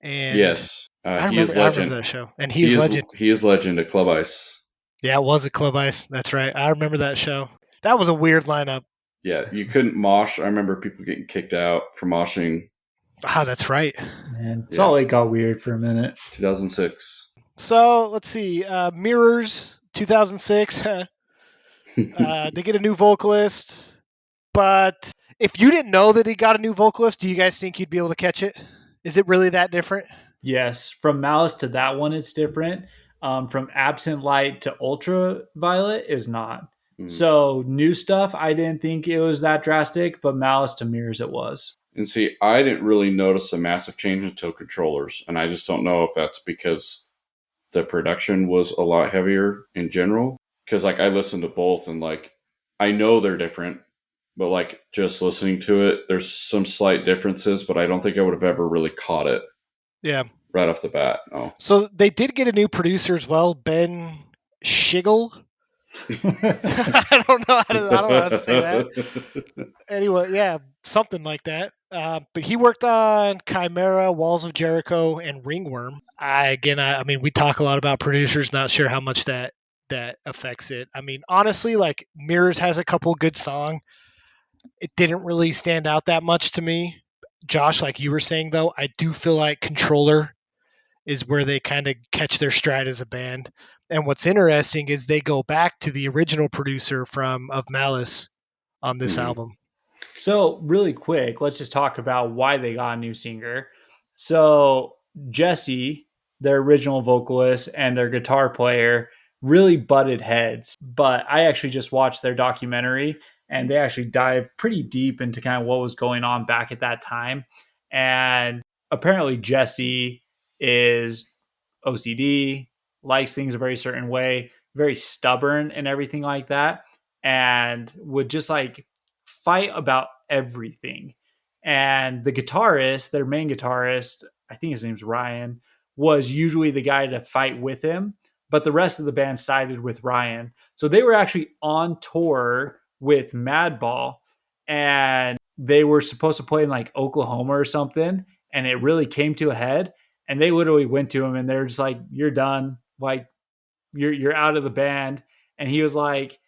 And Yes, I he is remember legend. that show. And he's legend. He is legend at Club Ice. Yeah, it was at Club Ice. That's right. I remember that show. That was a weird lineup. Yeah, you couldn't mosh. I remember people getting kicked out for moshing. Ah, that's right. Man, Salt Lake got weird for a minute. 2006. So let's see. Mirrors, 2006. They get a new vocalist. But if you didn't know that he got a new vocalist, do you guys think you'd be able to catch it? Is it really that different? Yes, from Malice to that one, it's different. From Absent Light to Ultraviolet is not. So new stuff, I didn't think it was that drastic, but Malice to Mirrors, it was. And see, I didn't really notice a massive change until Controllers, and I just don't know if that's because the production was a lot heavier in general. Because like I listened to both, and like I know they're different, but like just listening to it, there's some slight differences, but I don't think I would have ever really caught it. Yeah. Right off the bat. No. So they did get a new producer as well, Ben Schigel. I don't know how to say that. Anyway, yeah, something like that. But he worked on Chimera, Walls of Jericho, and Ringworm. I mean, we talk a lot about producers. Not sure how much that affects it. I mean, honestly, like Mirrors has a couple good songs. It didn't really stand out that much to me. Josh, like you were saying though, I do feel like Controller is where they kind of catch their stride as a band. And what's interesting is they go back to the original producer of Malice on this album. So really quick, let's just talk about why they got a new singer. So Jesse, their original vocalist, and their guitar player really butted heads. But I actually just watched their documentary, and they actually dive pretty deep into kind of what was going on back at that time. And apparently Jesse is OCD, likes things a very certain way, very stubborn and everything like that, and would just like fight about everything. And the guitarist, their main guitarist, I think his name's Ryan, was usually the guy to fight with him, but the rest of the band sided with Ryan. So they were actually on tour with Madball, and they were supposed to play in like Oklahoma or something, and it really came to a head. And they literally went to him and they're just like, "You're done. Like, you're out of the band." And he was like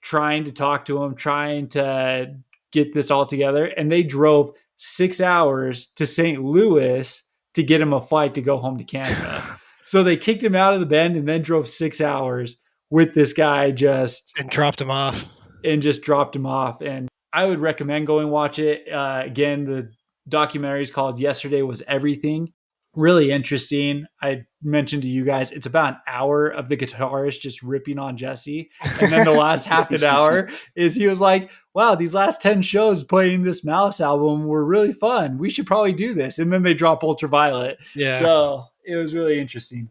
trying to talk to him, trying to get this all together. And they drove 6 hours to St. Louis to get him a flight to go home to Canada. So they kicked him out of the band and then drove 6 hours with this guy and dropped him off. And just dropped him off. And I would recommend going watch it. Again, the documentary is called Yesterday Was Everything. Really interesting. I mentioned to you guys, it's about an hour of the guitarist just ripping on Jesse. And then the last half an hour is he was like, wow, these last 10 shows playing this Malice album were really fun. We should probably do this. And then they drop Ultraviolet. Yeah. So it was really interesting.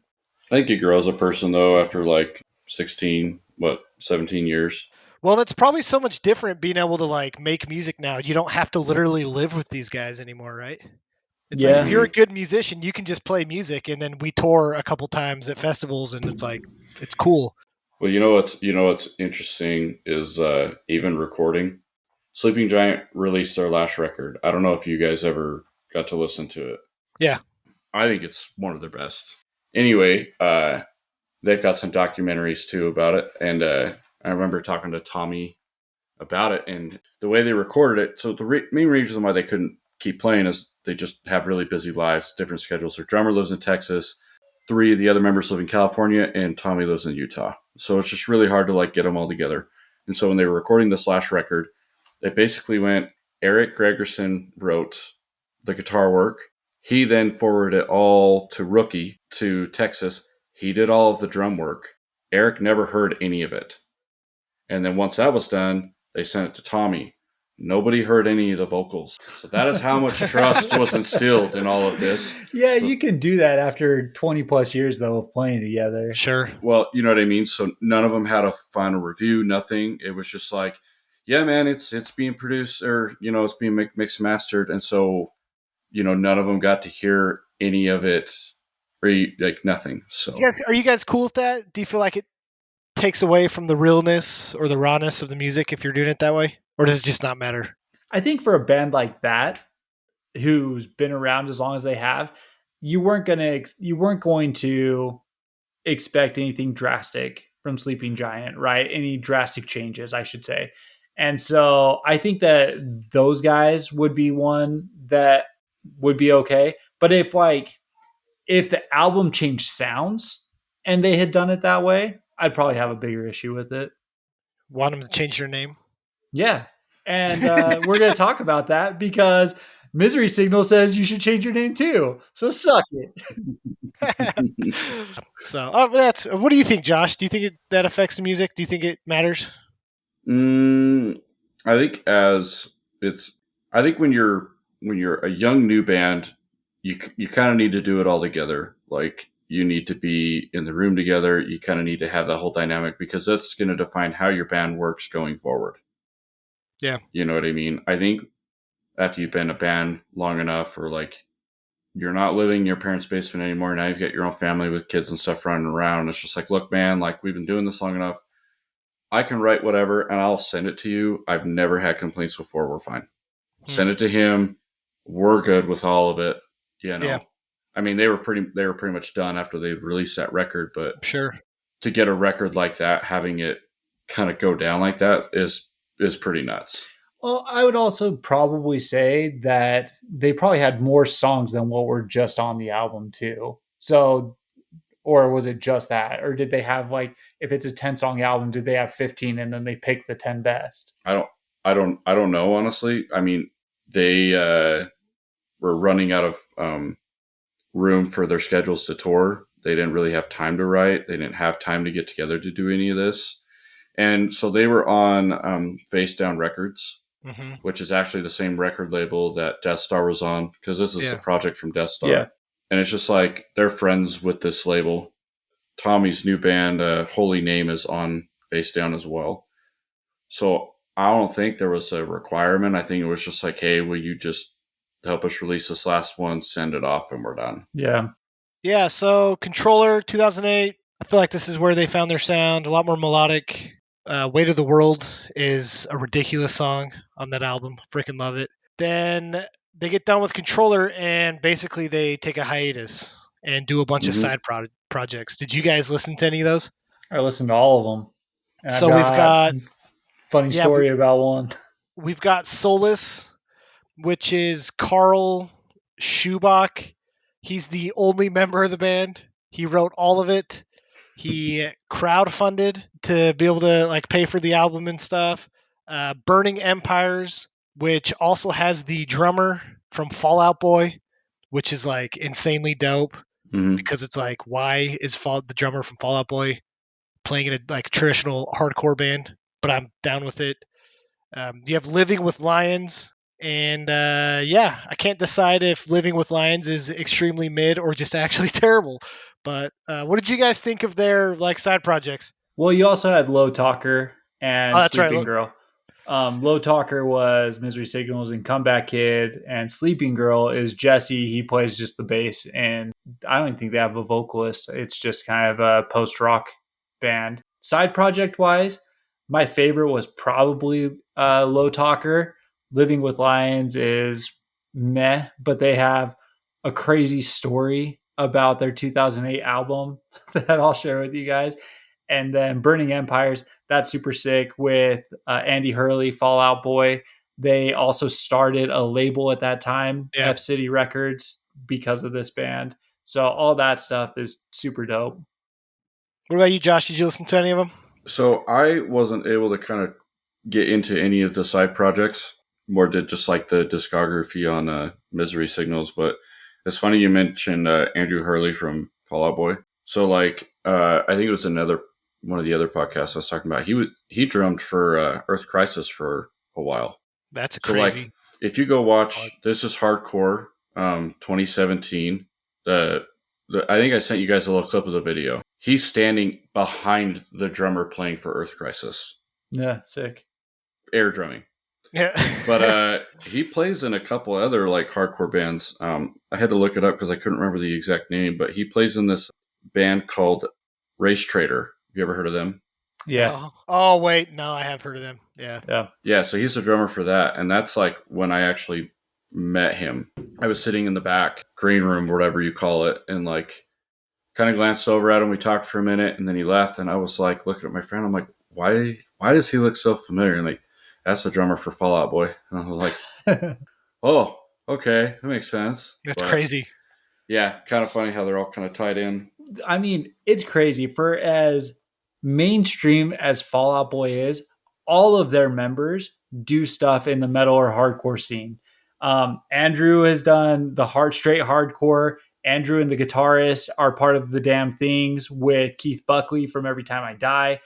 I think you grow as a person, though, after like 17 years. Well, it's probably so much different being able to like make music now. You don't have to literally live with these guys anymore, right? It's like if Yeah. you're a good musician, you can just play music, and then we tour a couple times at festivals, and it's like it's cool. Well, what's interesting is even recording. Sleeping Giant released their last record. I don't know if you guys ever got to listen to it. Yeah. I think it's one of their best. Anyway, they've got some documentaries too about it, and I remember talking to Tommy about it and the way they recorded it. So the main reason why they couldn't keep playing is they just have really busy lives, different schedules. Their drummer lives in Texas, 3 of the other members live in California, and Tommy lives in Utah. So it's just really hard to like get them all together. And so when they were recording this last record, they basically went. Eric Gregerson wrote the guitar work. He then forwarded it all to Rookie to Texas. He did all of the drum work. Eric never heard any of it. And then once that was done, they sent it to Tommy. Nobody heard any of the vocals. So that is how much trust was instilled in all of this. Yeah, So, you can do that after 20 plus years though of playing together. Sure. well, you know what I mean? So none of them had a final review, nothing. It was just like, yeah, man, it's being produced or, it's being mixed mastered. And so, none of them got to hear any of it or like nothing. So Are you guys cool with that? Do you feel like it takes away from the realness or the rawness of the music if you're doing it that way? Or does it just not matter? I think for a band like that, who's been around as long as they have, you weren't going to expect anything drastic from Sleeping Giant, right? Any drastic changes, I should say. And so I think that those guys would be one that would be okay. But if the album changed sounds and they had done it that way, I'd probably have a bigger issue with it. Want them to change their name? Yeah. And we're going to talk about that because Misery Signal says you should change your name too. So suck it. So, what do you think, Josh? Do you think that affects the music? Do you think it matters? I think I think when you're a young new band, you kind of need to do it all together. Like you need to be in the room together. You kind of need to have that whole dynamic because that's going to define how your band works going forward. Yeah. You know what I mean? I think after you've been a band long enough, or like you're not living in your parents' basement anymore. Now you've got your own family with kids and stuff running around. It's just like, look, man, like we've been doing this long enough. I can write whatever and I'll send it to you. I've never had complaints before. We're fine. Send it to him. We're good with all of it. Yeah. I mean, they were pretty much done after they released that record, but Sure. to get a record like that, having it kind of go down like that is pretty nuts. Well, I would also probably say that they probably had more songs than what were just on the album too. So, or was it just that? Or did they have if it's a 10-song album, did they have 15 and then they pick the 10 best? I don't know, honestly. I mean, they were running out of room for their schedules to tour. They didn't really have time to write. They didn't have time to get together to do any of this. And so they were on Face Down Records, which is actually the same record label that Death Star was on, because this is the project from Death Star. Yeah. And it's just like they're friends with this label. Tommy's new band, Holy Name, is on Face Down as well. So I don't think there was a requirement. I think it was just like, hey, will you just help us release this last one, send it off, and we're done. Yeah. Yeah. So Controller 2008. I feel like this is where they found their sound. A lot more melodic. Weight of the World is a ridiculous song on that album. Freaking love it. Then they get done with Controller and basically they take a hiatus and do a bunch of side projects. Did you guys listen to any of those? I listened to all of them. And So we've got funny story about one. We've got Solace, which is Carl Schubach. He's the only member of the band. He wrote all of it. He crowdfunded to be able to pay for the album and stuff. Burning Empires, which also has the drummer from Fall Out Boy, which is insanely dope because it's why is the drummer from Fall Out Boy playing in a traditional hardcore band? But I'm down with it. You have Living with Lions, and I can't decide if Living with Lions is extremely mid or just actually terrible. But what did you guys think of their side projects? Well, you also had Low Talker and Oh, that's Sleeping right. Girl. Low Talker was Misery Signals and Comeback Kid, and Sleeping Girl is Jesse. He plays just the bass, and I don't even think they have a vocalist. It's just kind of a post rock band. Side project wise, my favorite was probably Low Talker. Living with Lions is meh, but they have a crazy story about their 2008 album that I'll share with you guys. And then Burning Empires, that's super sick with Andy Hurley, Fallout Boy. They also started a label at that time, Yeah. F City Records, because of this band. So all that stuff is super dope. What about you, Josh? Did you listen to any of them? So I wasn't able to kind of get into any of the side projects, more did just like the discography on Misery Signals. But it's funny you mentioned Andrew Hurley from Fall Out Boy. So like I think it was another one of the other podcasts I was talking about. He drummed for Earth Crisis for a while. That's So crazy. like if you go watch This Is Hardcore 2017, I think I sent you guys a little clip of the video. He's standing behind the drummer playing for Earth Crisis. Yeah, sick. Air drumming. Yeah. But he plays in a couple other like hardcore bands. I had to look it up because I couldn't remember the exact name, but he plays in this band called Race Trader. Have you ever heard of them? Yeah. Oh, wait. No, I have heard of them. Yeah. Yeah. Yeah, so he's the drummer for that. And that's like when I actually met him. I was sitting in the back, green room, whatever you call it, and like kind of glanced over at him. We talked for a minute and then he left. And I was like looking at my friend. I'm like, why does he look so familiar? And like, that's the drummer for Fall Out Boy. And I was like, oh, okay, that makes sense. That's But crazy. yeah, kind of funny how they're all kind of tied in. I mean, it's crazy. For as mainstream as Fall Out Boy is, all of their members do stuff in the metal or hardcore scene. Andrew has done the straight hardcore. Andrew and the guitarist are part of the Damn Things with Keith Buckley from Every Time I Die.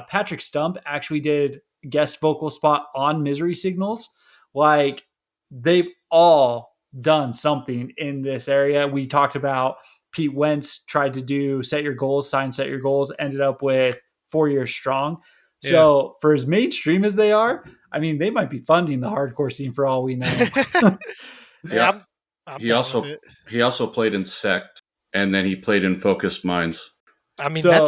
Patrick Stump actually did guest vocal spot on Misery Signals. Like, they've all done something in this area. We talked about Pete Wentz tried to do Set Your Goals, sign Set Your Goals, ended up with 4 Years Strong. So for as mainstream as they are, I mean, they might be funding the hardcore scene for all we know. Yeah. I'm down with it. He also played in Sect, and then he played in Focused Minds. I mean, So-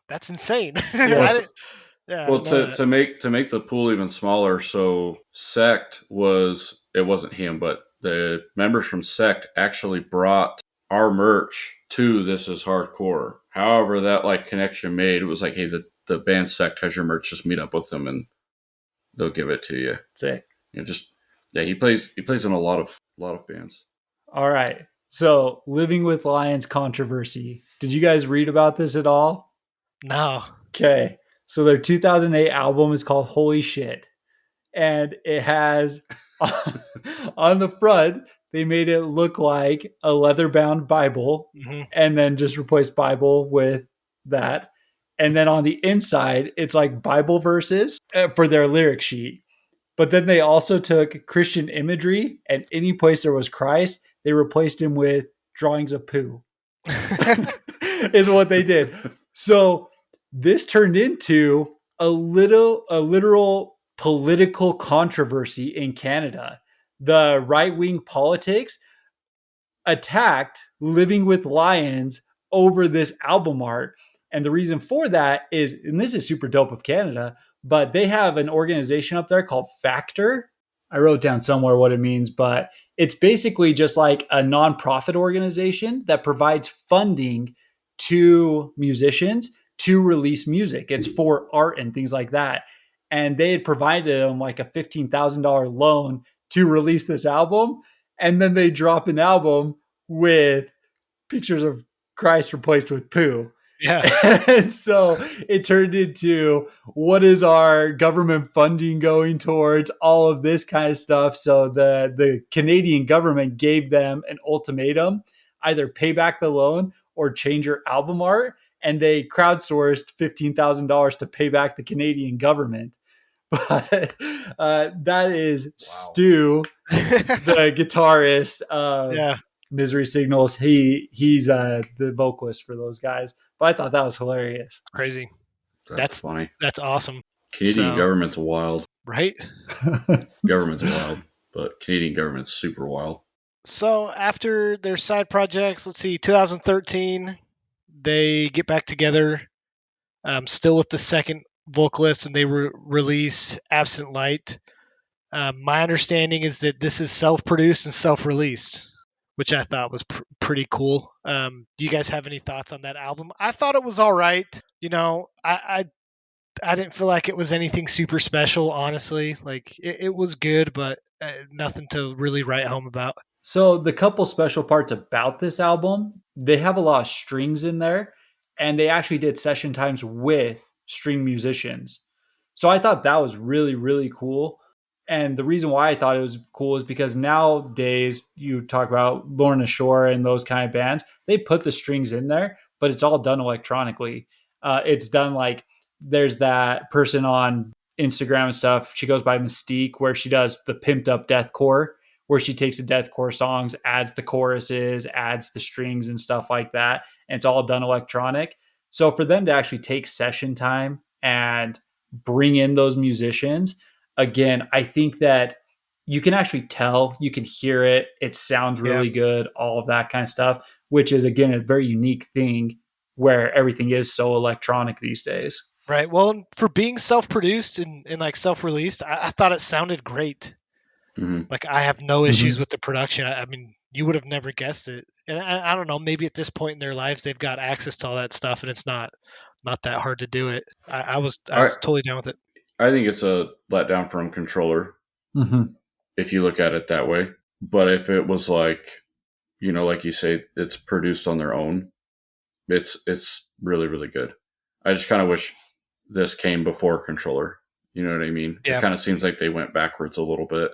that's insane. Yeah. Well, to make the pool even smaller, so Sect it wasn't him, but the members from Sect actually brought our merch to This Is Hardcore. However, that like connection made, it was like, hey, the band Sect has your merch, just meet up with them and they'll give it to you. Sick. He plays in a lot of bands. All right. So Living with Lions controversy. Did you guys read about this at all? No. Okay. So their 2008 album is called Holy Shit. And it has on the front, they made it look like a leather bound Bible and then just replaced Bible with that. And then on the inside, it's like Bible verses for their lyric sheet. But then they also took Christian imagery, and any place there was Christ, they replaced him with drawings of poo. Is what they did. So this turned into a literal political controversy in Canada. The right-wing politics attacked Living with Lions over this album art. And the reason for that is, and this is super dope of Canada, but they have an organization up there called Factor. I wrote down somewhere what it means, but it's basically just like a nonprofit organization that provides funding to musicians to release music. It's for art and things like that. And they had provided them like a $15,000 loan to release this album. And then they drop an album with pictures of Christ replaced with poo. Yeah. And so it turned into, what is our government funding going towards, all of this kind of stuff. So the Canadian government gave them an ultimatum: either pay back the loan or change your album art. And they crowdsourced $15,000 to pay back the Canadian government. But that is Stu, the guitarist of Misery Signals. He's the vocalist for those guys. But I thought that was hilarious. Crazy. That's funny. That's awesome. Canadian government's wild. right? Government's wild, but Canadian government's super wild. So after their side projects, let's see, 2013, they get back together, still with the second vocalist, and they release Absent Light. My understanding is that this is self-produced and self-released, which I thought was pretty cool. Do you guys have any thoughts on that album? I thought it was all right. I didn't feel like it was anything super special, honestly. Like it was good, but nothing to really write home about. So the couple special parts about this album, they have a lot of strings in there, and they actually did session times with string musicians. So I thought that was really, really cool. And the reason why I thought it was cool is because nowadays you talk about Lorna Shore and those kind of bands, they put the strings in there, but it's all done electronically. It's done like there's that person on Instagram and stuff. She goes by Mystique, where she does the pimped up deathcore, where she takes the deathcore songs, adds the choruses, adds the strings and stuff like that. And it's all done electronic. So for them to actually take session time and bring in those musicians, again, I think that you can actually tell, you can hear it, it sounds Yeah. really good, all of that kind of stuff, which is, again, a very unique thing where everything is so electronic these days. Right. Well, and for being self-produced and like self-released, I thought it sounded great. Mm-hmm. Like I have no issues with the production. I mean, you would have never guessed it. And I don't know, maybe at this point in their lives they've got access to all that stuff, and it's not that hard to do it. I was I totally down with it. I think it's a letdown from Controller if you look at it that way. But if it was like, like you say, it's produced on their own, it's really, really good. I just kind of wish this came before Controller. You know what I mean? Yeah. It kind of seems like they went backwards a little bit.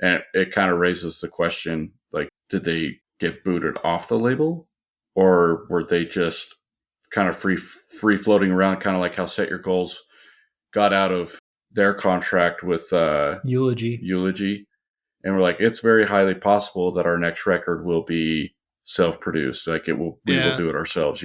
And it kind of raises the question, like, did they get booted off the label? Or were they just kind of free floating around, kind of like how Set Your Goals got out of their contract with Eulogy. And we're like, it's very highly possible that our next record will be self-produced. Like we will do it ourselves,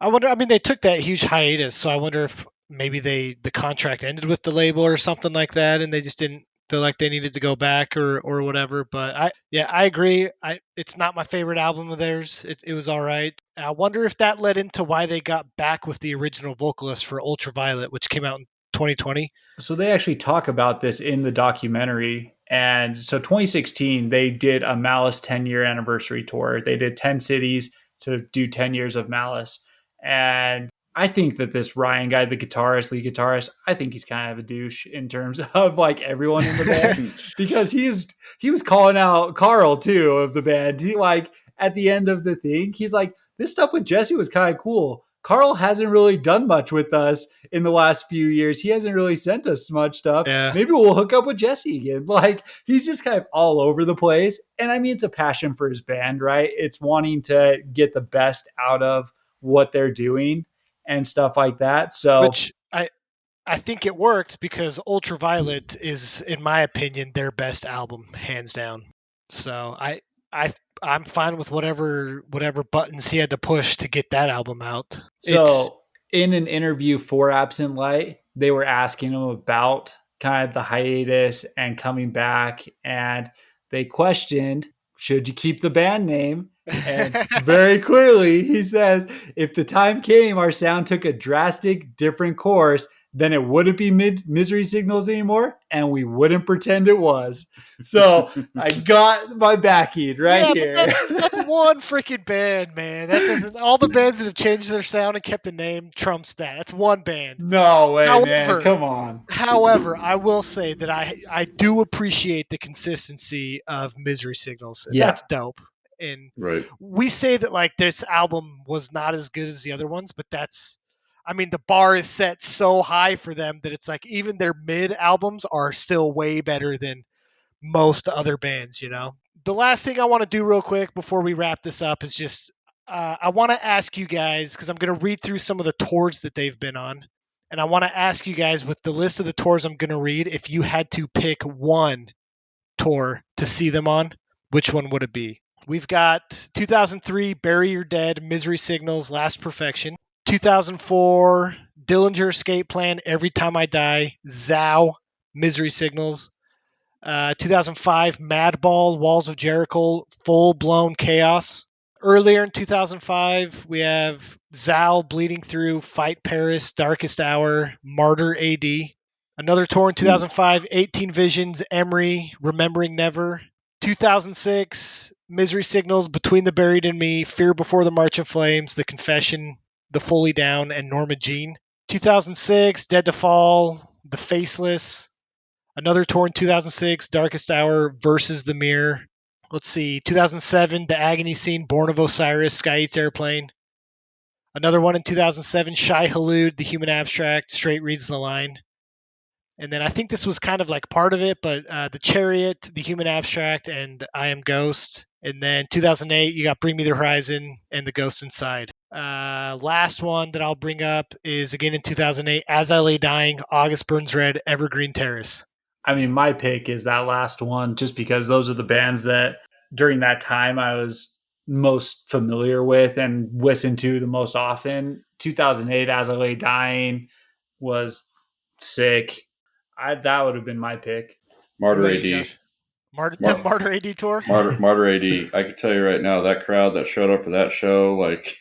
I wonder, I mean, they took that huge hiatus, so I wonder if maybe the contract ended with the label or something like that, and they just didn't feel like they needed to go back or whatever. But I agree. It's not my favorite album of theirs. It was all right. I wonder if that led into why they got back with the original vocalist for Ultraviolet, which came out in 2020. So they actually talk about this in the documentary. And so 2016, they did a Malice 10-year anniversary tour. They did 10 cities to do 10 years of Malice. And I think that this Ryan guy, the lead guitarist, I think he's kind of a douche in terms of like everyone in the band, because he was calling out Carl too of the band. He like at the end of the thing, he's like, this stuff with Jesse was kind of cool. Carl hasn't really done much with us in the last few years. He hasn't really sent us much stuff. Yeah. Maybe we'll hook up with Jesse again. Like he's just kind of all over the place. And I mean, it's a passion for his band, right? It's wanting to get the best out of what they're doing and stuff like that. So, which I think it worked because Ultraviolet is, in my opinion, their best album, hands down. So I'm fine with whatever buttons he had to push to get that album out. So in an interview for Absent Light, they were asking him about kind of the hiatus and coming back, and they questioned, should you keep the band name? And very clearly he says, if the time came our sound took a drastic different course, then it wouldn't be Misery Signals anymore, and we wouldn't pretend it was. So I got my backing here. But that's one freaking band, man. That doesn't. All the bands that have changed their sound and kept the name trumps that. That's one band. No way, man. Come on. However, I will say that I do appreciate the consistency of Misery Signals. And that's dope. And right. We say that like this album was not as good as the other ones, but the bar is set so high for them that it's like even their mid albums are still way better than most other bands, The last thing I want to do real quick before we wrap this up is just I want to ask you guys, because I'm going to read through some of the tours that they've been on. And I want to ask you guys, with the list of the tours I'm going to read, if you had to pick one tour to see them on, which one would it be? We've got 2003, Bury Your Dead, Misery Signals, Last Perfection. 2004, Dillinger Escape Plan, Every Time I Die, Zao, Misery Signals. 2005, Madball, Walls of Jericho, Full Blown Chaos. Earlier in 2005, we have Zal, Bleeding Through, Fight Paris, Darkest Hour, Martyr AD. Another tour in 2005, 18 Visions, Emery, Remembering Never. 2006, Misery Signals, Between the Buried and Me, Fear Before the March of Flames, The Confession, The Fully Down, and Norma Jean. 2006, Dead to Fall, The Faceless. Another tour in 2006, Darkest Hour versus the Mirror. Let's see, 2007, The Agony Scene, Born of Osiris, Sky Eats Airplane. Another one in 2007, Shai Halud, The Human Abstract, Straight Reads the Line. And then I think this was kind of like part of it, but The Chariot, The Human Abstract, and I Am Ghost. And then 2008, you got Bring Me the Horizon and The Ghost Inside. Last one that I'll bring up is again in 2008, As I Lay Dying, August Burns Red, Evergreen Terrace. I mean, my pick is that last one just because those are the bands that during that time I was most familiar with and listened to the most often. 2008, As I Lay Dying was sick. That would have been my pick. What Martyr about you, AD. Josh? The Martyr AD tour Martyr AD. I can tell you right now, that crowd that showed up for that show, like,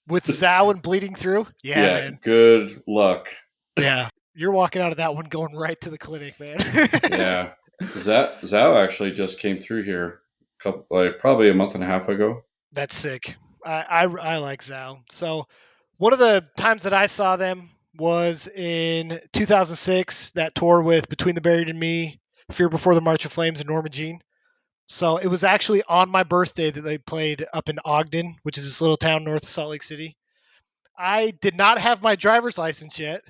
with Zao and Bleeding Through. Yeah, yeah, man. good luck. Yeah, you're walking out of that one going right to the clinic, man. Yeah, Zhao actually just came through here, probably a month and a half ago. That's sick. I like Zao. So one of the times that I saw them was in 2006. That tour with Between the Buried and Me, Fear Before the March of Flames, and Norma Jean. So it was actually on my birthday that they played up in Ogden, which is this little town north of Salt Lake City. I did not have my driver's license yet,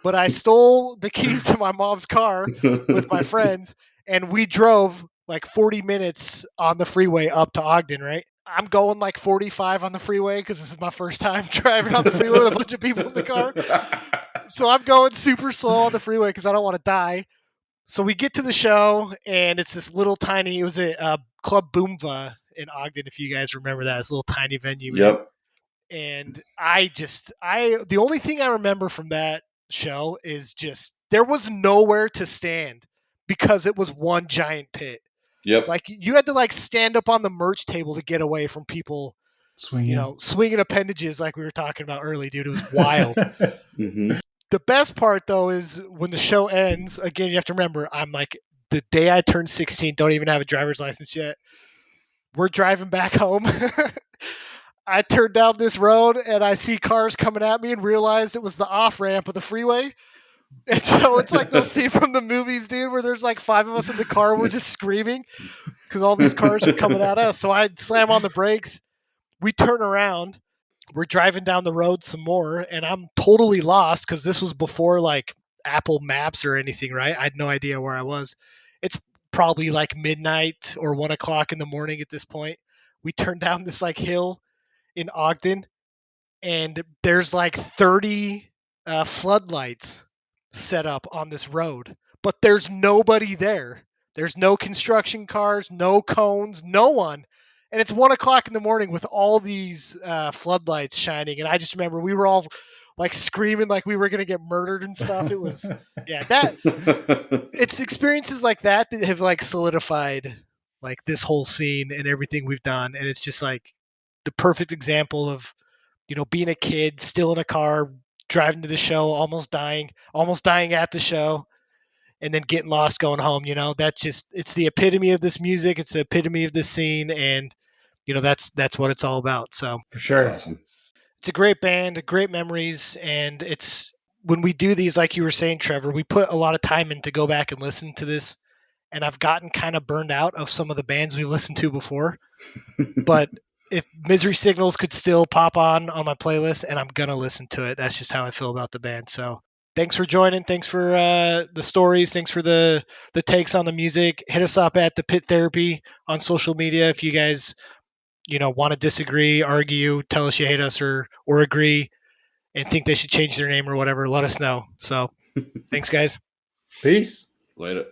but I stole the keys to my mom's car with my friends, and we drove like 40 minutes on the freeway up to Ogden, right? I'm going like 45 on the freeway because this is my first time driving on the freeway with a bunch of people in the car. So I'm going super slow on the freeway because I don't want to die. So we get to the show, and it's this little tiny, it was a Club Boomva in Ogden, if you guys remember that. It's a little tiny venue, man. Yep. And the only thing I remember from that show is just there was nowhere to stand because it was one giant pit. Yep. Like you had to like stand up on the merch table to get away from people, Swinging. swinging appendages like we were talking about early, dude. It was wild. Mm-hmm. The best part though is when the show ends, again, you have to remember I'm like the day I turned 16, don't even have a driver's license yet. We're driving back home. I turned down this road and I see cars coming at me and realized it was the off ramp of the freeway. And so it's like those scene from the movies, dude, where there's like five of us in the car and we're just screaming because all these cars are coming at us. So I slam on the brakes. We turn around. We're driving down the road some more, and I'm totally lost because this was before like Apple Maps or anything, right? I had no idea where I was. It's probably like midnight or 1 o'clock in the morning at this point. We turn down this like hill in Ogden, and there's like 30 floodlights set up on this road, but there's nobody there. There's no construction cars, no cones, no one. And it's 1 o'clock in the morning with all these floodlights shining. And I just remember we were all like screaming like we were going to get murdered and stuff. It was, yeah, it's experiences like that that have like solidified like this whole scene and everything we've done. And it's just like the perfect example of being a kid, still in a car, driving to the show, almost dying at the show, and then getting lost going home. It's the epitome of this music. It's the epitome of this scene, and that's what it's all about. So For That's sure. awesome. it's a great band, great memories, and it's when we do these, like you were saying, Trevor, we put a lot of time in to go back and listen to this, and I've gotten kind of burned out of some of the bands we've listened to before, but if Misery Signals could still pop on my playlist, and I'm gonna listen to it. That's just how I feel about the band. So thanks for joining. Thanks for the stories. Thanks for the takes on the music. Hit us up at the Pit Therapy on social media if you guys want to disagree, argue, tell us you hate us or agree and think they should change their name or whatever. Let us know. So thanks, guys. Peace. Later.